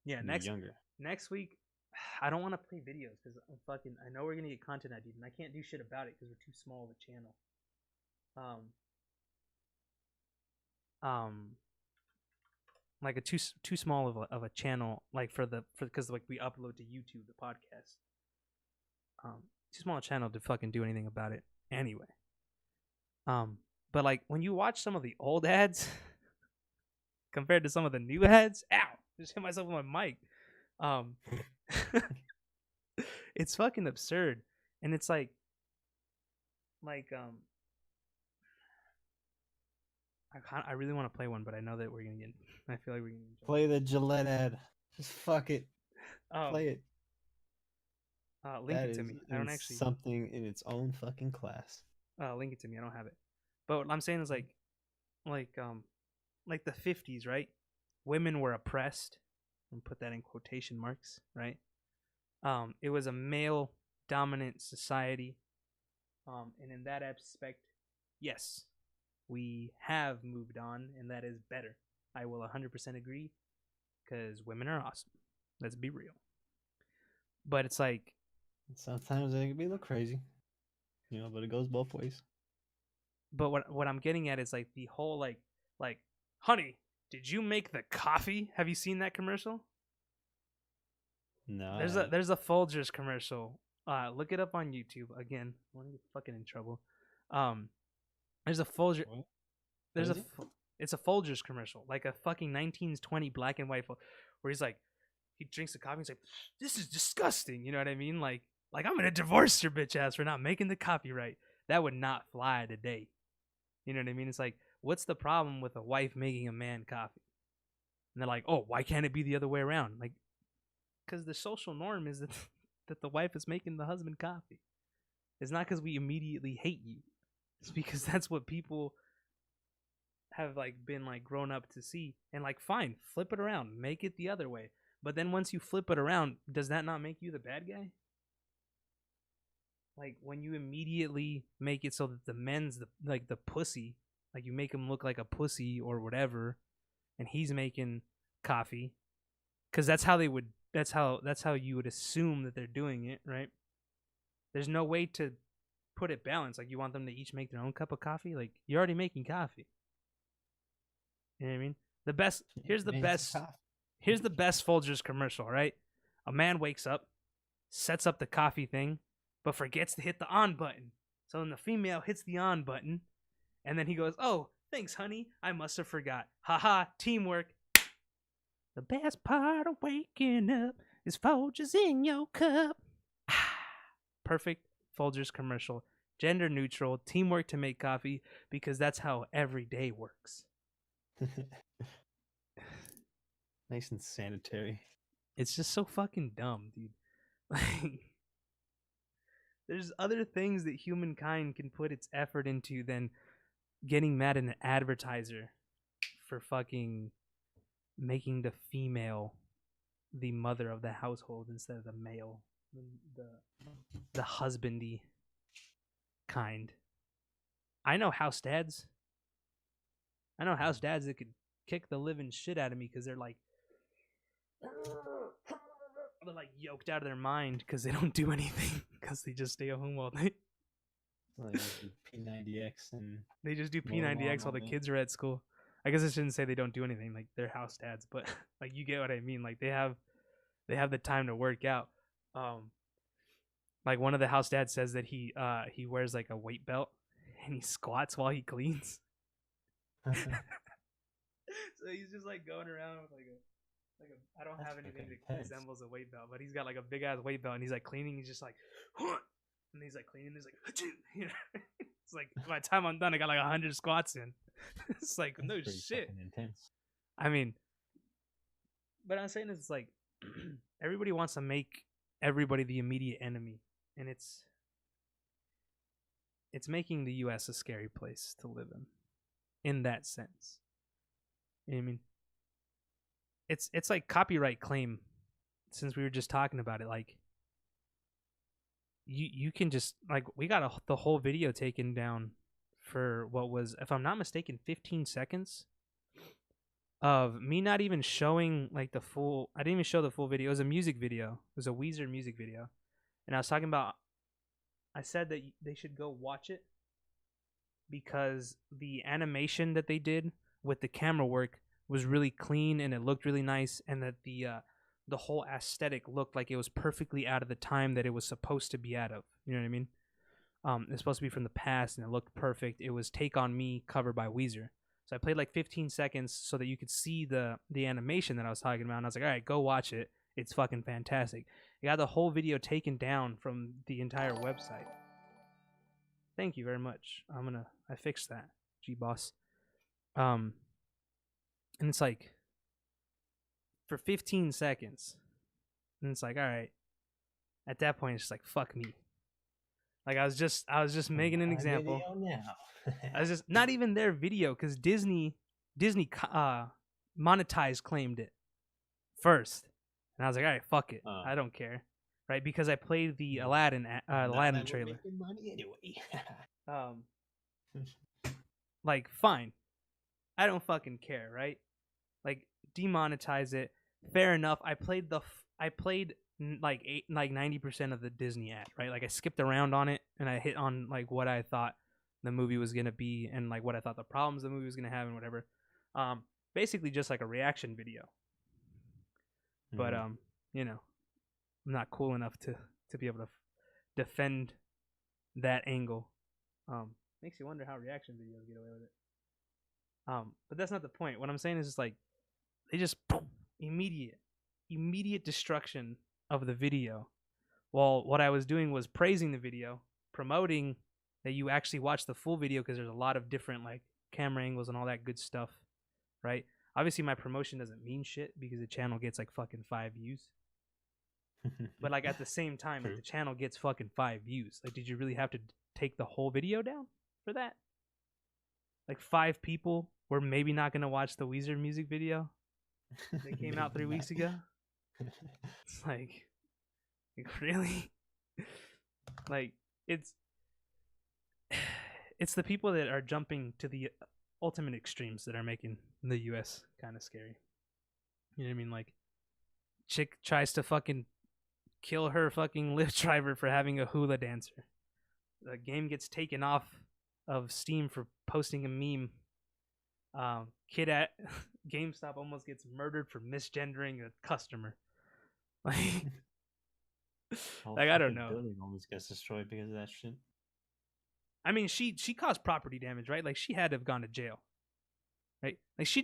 younger. Next week I don't want to play videos because I know we're gonna get content ID'd and I can't do shit about it because we're too small of a channel. Like a too small of a channel, like for because like we upload to YouTube the podcast. Too small a channel to fucking do anything about it anyway. But like when you watch some of the old ads compared to some of the new ads, ow, just hit myself with my mic. It's fucking absurd, and it's like I really want to play one, but I know that we're gonna get. I feel like we're gonna play the Gillette ad. Just fuck it. Play it. Link it to me. I don't actually something in its own fucking class. Link it to me. I don't have it. But what I'm saying is like the 50s, right? Women were oppressed, and put that in quotation marks, right? It was a male dominant society, and in that aspect, yes, we have moved on, and that is better. I will 100% agree, because women are awesome. Let's be real. But it's like sometimes they can be a little crazy, but it goes both ways. But what I'm getting at is like the whole like, honey, did you make the coffee? Have you seen that commercial? No. There's a Folgers commercial. Look it up on YouTube. Again, I want to get fucking in trouble. There's a Folgers. It's a Folgers commercial, like a fucking 1920 black and white, where he's like, he drinks the coffee. He's like, this is disgusting. You know what I mean? Like I'm gonna divorce your bitch ass for not making the coffee right. That would not fly today. You know what I mean? It's like, what's the problem with a wife making a man coffee? And they're like, oh, why can't it be the other way around? Like, because the social norm is that the wife is making the husband coffee. It's not because we immediately hate you. It's because that's what people have like been like grown up to see. And like, fine, flip it around, make it the other way. But then once you flip it around, does that not make you the bad guy? Like when you immediately make it so that the men's the pussy, like you make him look like a pussy or whatever, and he's making coffee, because that's how you would assume that they're doing it, right? There's no way to put it balanced. Like you want them to each make their own cup of coffee. Like you're already making coffee. You know what I mean? Here's the best Folgers commercial, right? A man wakes up, sets up the coffee thing, but forgets to hit the on button. So then the female hits the on button, and then he goes, oh, thanks, honey. I must have forgot. Haha, teamwork. The best part of waking up is Folgers in your cup. Perfect Folgers commercial. Gender neutral, teamwork to make coffee, because that's how every day works. Nice and sanitary. It's just so fucking dumb, dude. Like, there's other things that humankind can put its effort into than getting mad at an advertiser for fucking making the female the mother of the household instead of the male, the husbandy kind. I know house dads that could kick the living shit out of me because they're like yoked out of their mind because they don't do anything because they just stay at home all day. Like P90X and they just do P90X while the kids are at school. I guess I shouldn't say they don't do anything, like they're house dads, but like you get what I mean. Like they have the time to work out. Like one of the house dads says that he wears like a weight belt and he squats while he cleans. So he's just like going around with like a I don't have anything that resembles a weight belt, but he's got like a big ass weight belt and he's like cleaning. He's just like, and he's like cleaning. He's like, you know? It's like by the time I'm done, I got like 100 squats in. It's like no shit. Intense. I mean, but I'm saying it's like everybody wants to make everybody the immediate enemy, and it's it's making the U.S. a scary place to live in that sense. You know what I mean? It's like copyright claim. Since we were just talking about it, like you can just like we got the whole video taken down for what was, if I'm not mistaken, 15 seconds of me not even showing like the full. I didn't even show the full video. It was a music video. It was a Weezer music video, and I was talking about. I said that they should go watch it because the animation that they did with the camera work was really clean and it looked really nice, and that the whole aesthetic looked like it was perfectly out of the time that it was supposed to be out of. You know what I mean? It's supposed to be from the past, and it looked perfect. It was "Take on Me" covered by Weezer. So I played like 15 seconds so that you could see the animation that I was talking about, and I was like, all right, go watch it. It's fucking fantastic. I got the whole video taken down from the entire website. Thank you very much. I fixed that, G-Boss. And it's like for 15 seconds. And it's like, all right. At that point, it's just like, fuck me. Like I was just making an example. I was just not even their video because Disney monetized claimed it first, and I was like, all right, fuck it, I don't care, right? Because I played the Aladdin trailer. Money anyway. Like fine, I don't fucking care, right? Like demonetize it, fair enough. I played like 90% of the Disney ad, right? Like I skipped around on it and I hit on like what I thought the movie was gonna be and like what I thought the problems the movie was gonna have and whatever. Basically just like a reaction video. But you know, I'm not cool enough to be able to defend that angle. Makes you wonder how reaction videos get away with it. But that's not the point. What I'm saying is just like they just immediate destruction of the video. Well, what I was doing was praising the video, promoting that you actually watch the full video because there's a lot of different like camera angles and all that good stuff, right? Obviously, my promotion doesn't mean shit because the channel gets like fucking 5 views. But like at the same time, like, the channel gets fucking 5 views. Like, did you really have to take the whole video down for that? Like 5 people were maybe not gonna watch the Weezer music video that came out 3 weeks ago. It's like really, like it's the people that are jumping to the ultimate extremes that are making the U.S. kind of scary. You know what I mean? Like, chick tries to fucking kill her fucking Lyft driver for having a hula dancer. The game gets taken off of Steam for posting a meme. Kid at GameStop almost gets murdered for misgendering a customer. Like, like I don't know. Building almost gets destroyed because of that shit. I mean, she caused property damage, right? Like, she had to have gone to jail, right? Like, she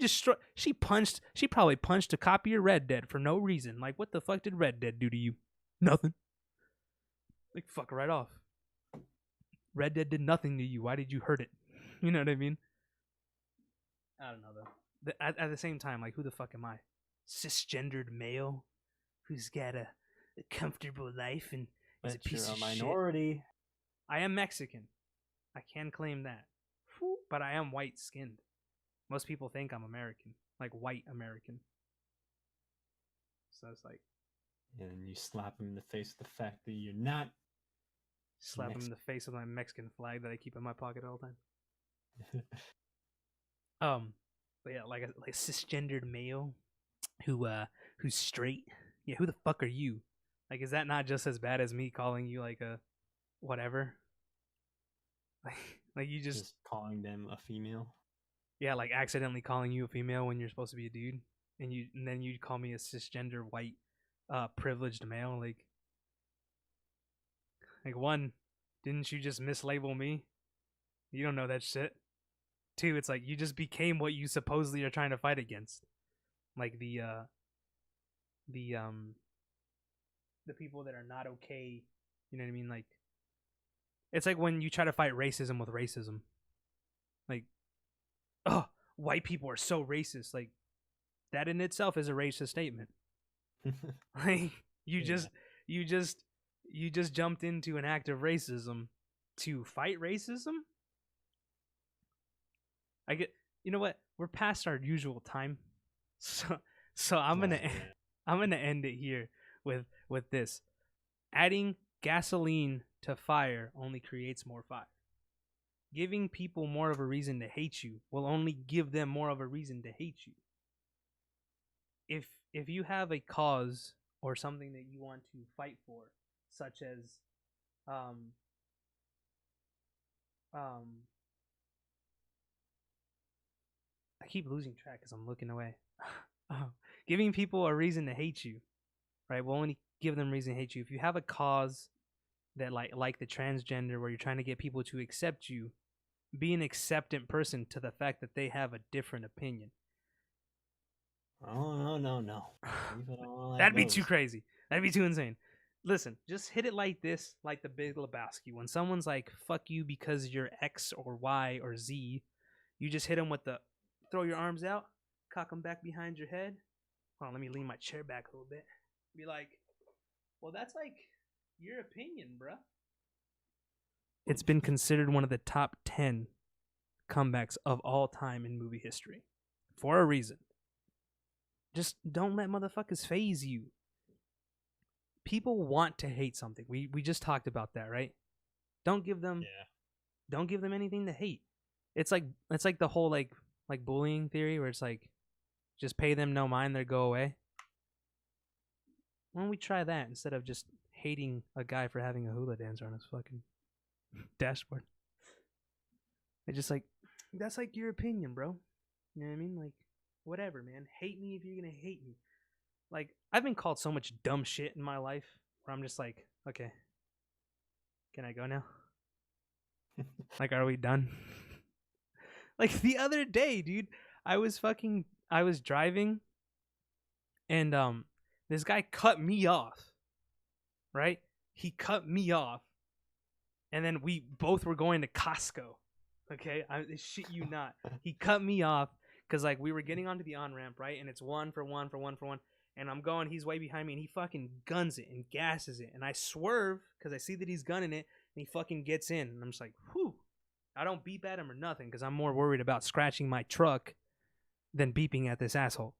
probably punched a copy of Red Dead for no reason. Like, what the fuck did Red Dead do to you? Nothing. Like, fuck right off. Red Dead did nothing to you. Why did you hurt it? You know what I mean? I don't know, though. At the same time, like, who the fuck am I? Cisgendered male who's got a comfortable life and is a piece of minority. Shit. I am Mexican. I can claim that. But I am white-skinned. Most people think I'm American. Like, white American. So it's like... And you slap him in the face with the fact that you're not... Slap him in the face with my Mexican flag that I keep in my pocket all the time. But yeah, like a cisgendered male who's straight. Yeah, who the fuck are you? Like, is that not just as bad as me calling you like a whatever? Like you just calling them a female? Yeah, like accidentally calling you a female when you're supposed to be a dude, and then you call me a cisgender white privileged male. Like one, didn't you just mislabel me? You don't know that shit. 2, it's like you just became what you supposedly are trying to fight against. Like the people that are not okay, you know what I mean? Like, it's like when you try to fight racism with racism. Like, oh, white people are so racist. Like, that in itself is a racist statement. Like, you just jumped into an act of racism to fight racism, I get. You know what? We're past our usual time, so I'm gonna I'm gonna end it here with this. Adding gasoline to fire only creates more fire. Giving people more of a reason to hate you will only give them more of a reason to hate you. If you have a cause or something that you want to fight for, such as I keep losing track because I'm looking away. Giving people a reason to hate you, right? Will only give them reason to hate you. If you have a cause that like the transgender, where you're trying to get people to accept you, be an acceptant person to the fact that they have a different opinion. Oh no. That'd be too crazy. That'd be too insane. Listen, just hit it like this, like the Big Lebowski. When someone's like, fuck you because you're X or Y or Z, you just hit them with the, throw your arms out, cock them back behind your head. Hold on, let me lean my chair back a little bit. Be like, well, that's like your opinion, bruh. It's been considered one of the top 10 comebacks of all time in movie history. For a reason. Just don't let motherfuckers faze you. People want to hate something. We just talked about that, right? Don't give them anything to hate. It's like the whole like bullying theory, where it's like, just pay them no mind, they'll go away. Why don't we try that instead of just hating a guy for having a hula dancer on his fucking dashboard? It's just like, that's like your opinion, bro. You know what I mean? Like, whatever, man. Hate me if you're gonna hate me. Like, I've been called so much dumb shit in my life where I'm just like, okay, can I go now? Like, are we done? Like, the other day, dude, I was driving, and this guy cut me off, right? He cut me off, and then we both were going to Costco, okay? I shit you not. He cut me off because, like, we were getting onto the on-ramp, right? And it's one for one. And I'm going, he's way behind me, and he fucking guns it and gasses it. And I swerve because I see that he's gunning it, and he fucking gets in. And I'm just like, whew. I don't beep at him or nothing because I'm more worried about scratching my truck than beeping at this asshole.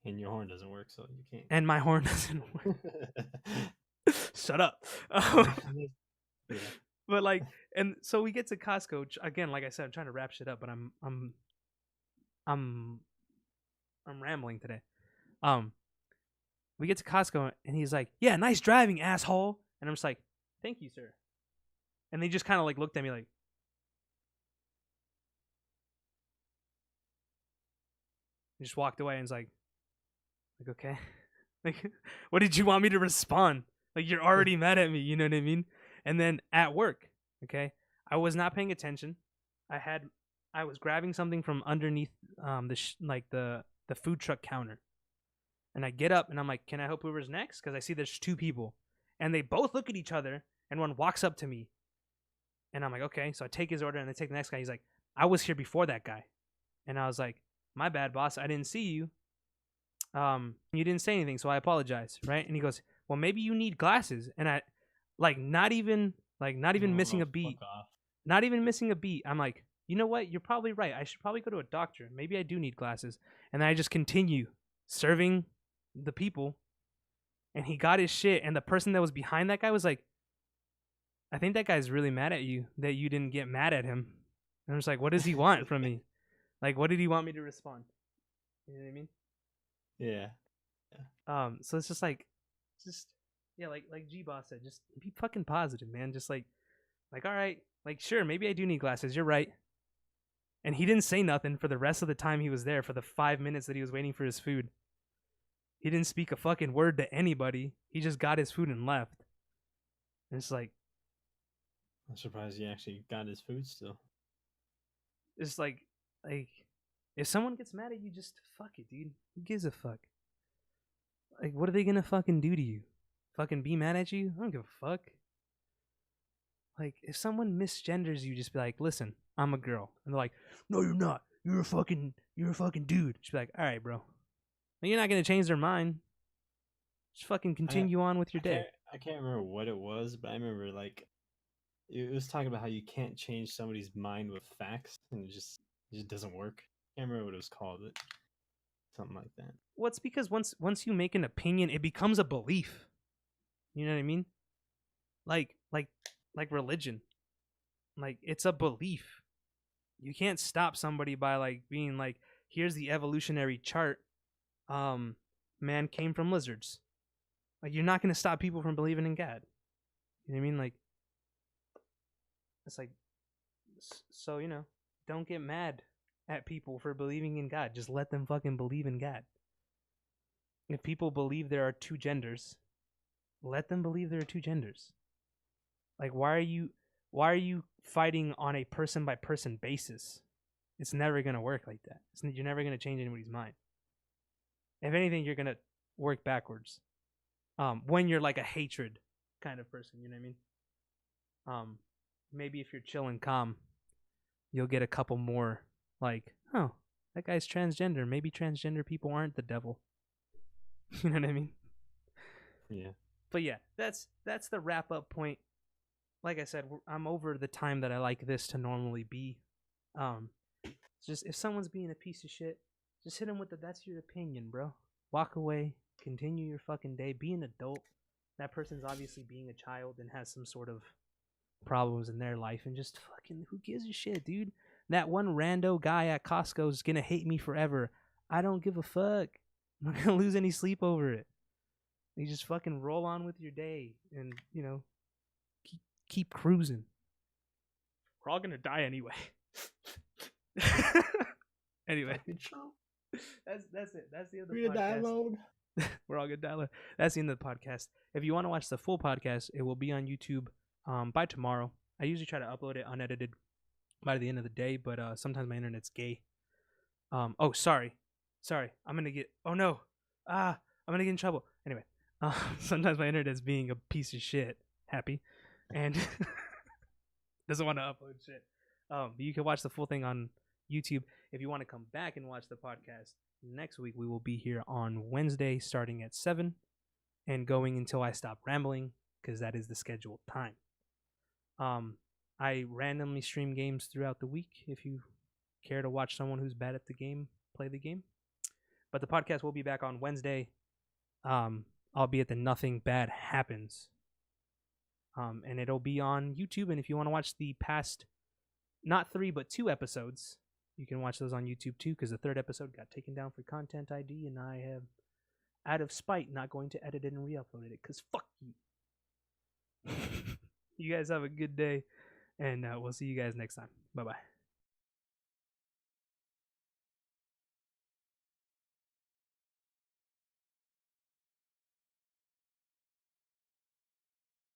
And your horn doesn't work, so you can't. And my horn doesn't work. Shut up. Yeah. But like, and so we get to Costco again. Like I said, I'm trying to wrap shit up, but I'm rambling today. We get to Costco, and he's like, "Yeah, nice driving, asshole." And I'm just like, "Thank you, sir." And they just kind of like looked at me like, he just walked away, and was like, okay, like, what did you want me to respond? Like, you're already mad at me, you know what I mean? And then at work, okay, I was not paying attention. I was grabbing something from underneath the food truck counter. And I get up and I'm like, can I help whoever's next? Because I see there's two people. And they both look at each other, and one walks up to me. And I'm like, okay. So I take his order, and I take the next guy. He's like, I was here before that guy. And I was like, my bad, boss. I didn't see you. You didn't say anything, so I apologize, right? And he goes, well, maybe you need glasses. And I, not even missing a beat. Not even missing a beat. I'm like, you know what? You're probably right. I should probably go to a doctor. Maybe I do need glasses. And then I just continue serving the people, and he got his shit, and the person that was behind that guy was like, I think that guy's really mad at you that you didn't get mad at him. And I'm just like, what does he want from me? Like, what did he want me to respond? You know what I mean? Yeah. So it's just like G-Boss said, just be fucking positive, man. Just like all right, like, sure, maybe I do need glasses, you're right. And he didn't say nothing for the rest of the time he was there, for the 5 minutes that he was waiting for his food. He didn't speak a fucking word to anybody. He just got his food and left. And it's like, I'm surprised he actually got his food still. It's like if someone gets mad at you, just fuck it, dude. Who gives a fuck? Like, what are they gonna fucking do to you? Fucking be mad at you? I don't give a fuck. Like, if someone misgenders you, just be like, listen, I'm a girl. And they're like, no, you're not. You're a fucking dude. Just be like, all right, bro. You're not gonna change their mind. Just fucking continue on with your day. I can't remember what it was, but I remember, like, it was talking about how you can't change somebody's mind with facts, and it just doesn't work. I can't remember what it was called, but something like that. Well, it's because once you make an opinion, it becomes a belief. You know what I mean? Like religion. Like, it's a belief. You can't stop somebody by like being like, here's the evolutionary chart. Man came from lizards. Like, you're not gonna stop people from believing in God. You know what I mean? Like, it's like, so, you know, don't get mad at people for believing in God. Just let them fucking believe in God. If people believe there are two genders, let them believe there are two genders. Like, why are you fighting on a person by person basis? It's never gonna work like that. You're never gonna change anybody's mind. If anything, you're gonna work backwards. When you're like a hatred kind of person, you know what I mean? Maybe if you're chill and calm, you'll get a couple more like, oh, that guy's transgender. Maybe transgender people aren't the devil. You know what I mean? Yeah. But yeah, that's the wrap up point. Like I said, I'm over the time that I like this to normally be. Just if someone's being a piece of shit, just hit them with that's your opinion, bro. Walk away, continue your fucking day, be an adult. That person's obviously being a child and has some sort of problems in their life, and just fucking, who gives a shit, dude? That one rando guy at Costco is gonna hate me forever. I don't give a fuck. I'm not gonna lose any sleep over it. You just fucking roll on with your day, and you know, keep cruising. We're all gonna die anyway. Anyway, that's it. That's the end of the podcast. We're all gonna die alone. That's the end of the podcast. If you want to watch the full podcast, it will be on YouTube by tomorrow. I usually try to upload it unedited by the end of the day, but sometimes my internet's gay. Oh, sorry. I'm gonna get. Oh no. I'm gonna get in trouble. Anyway, sometimes my internet is being a piece of shit. Happy, and doesn't want to upload shit. But you can watch the full thing on YouTube. If you want to come back and watch the podcast next week, we will be here on Wednesday starting at 7 and going until I stop rambling, because that is the scheduled time. I randomly stream games throughout the week. If you care to watch someone who's bad at the game play the game. But the podcast will be back on Wednesday, albeit that nothing bad happens. And it'll be on YouTube. And if you want to watch the past, not 3, but 2 episodes, you can watch those on YouTube too, because the 3rd episode got taken down for content ID, and I have, out of spite, not going to edit it and re-upload it, because fuck you. You guys have a good day, and we'll see you guys next time. Bye-bye.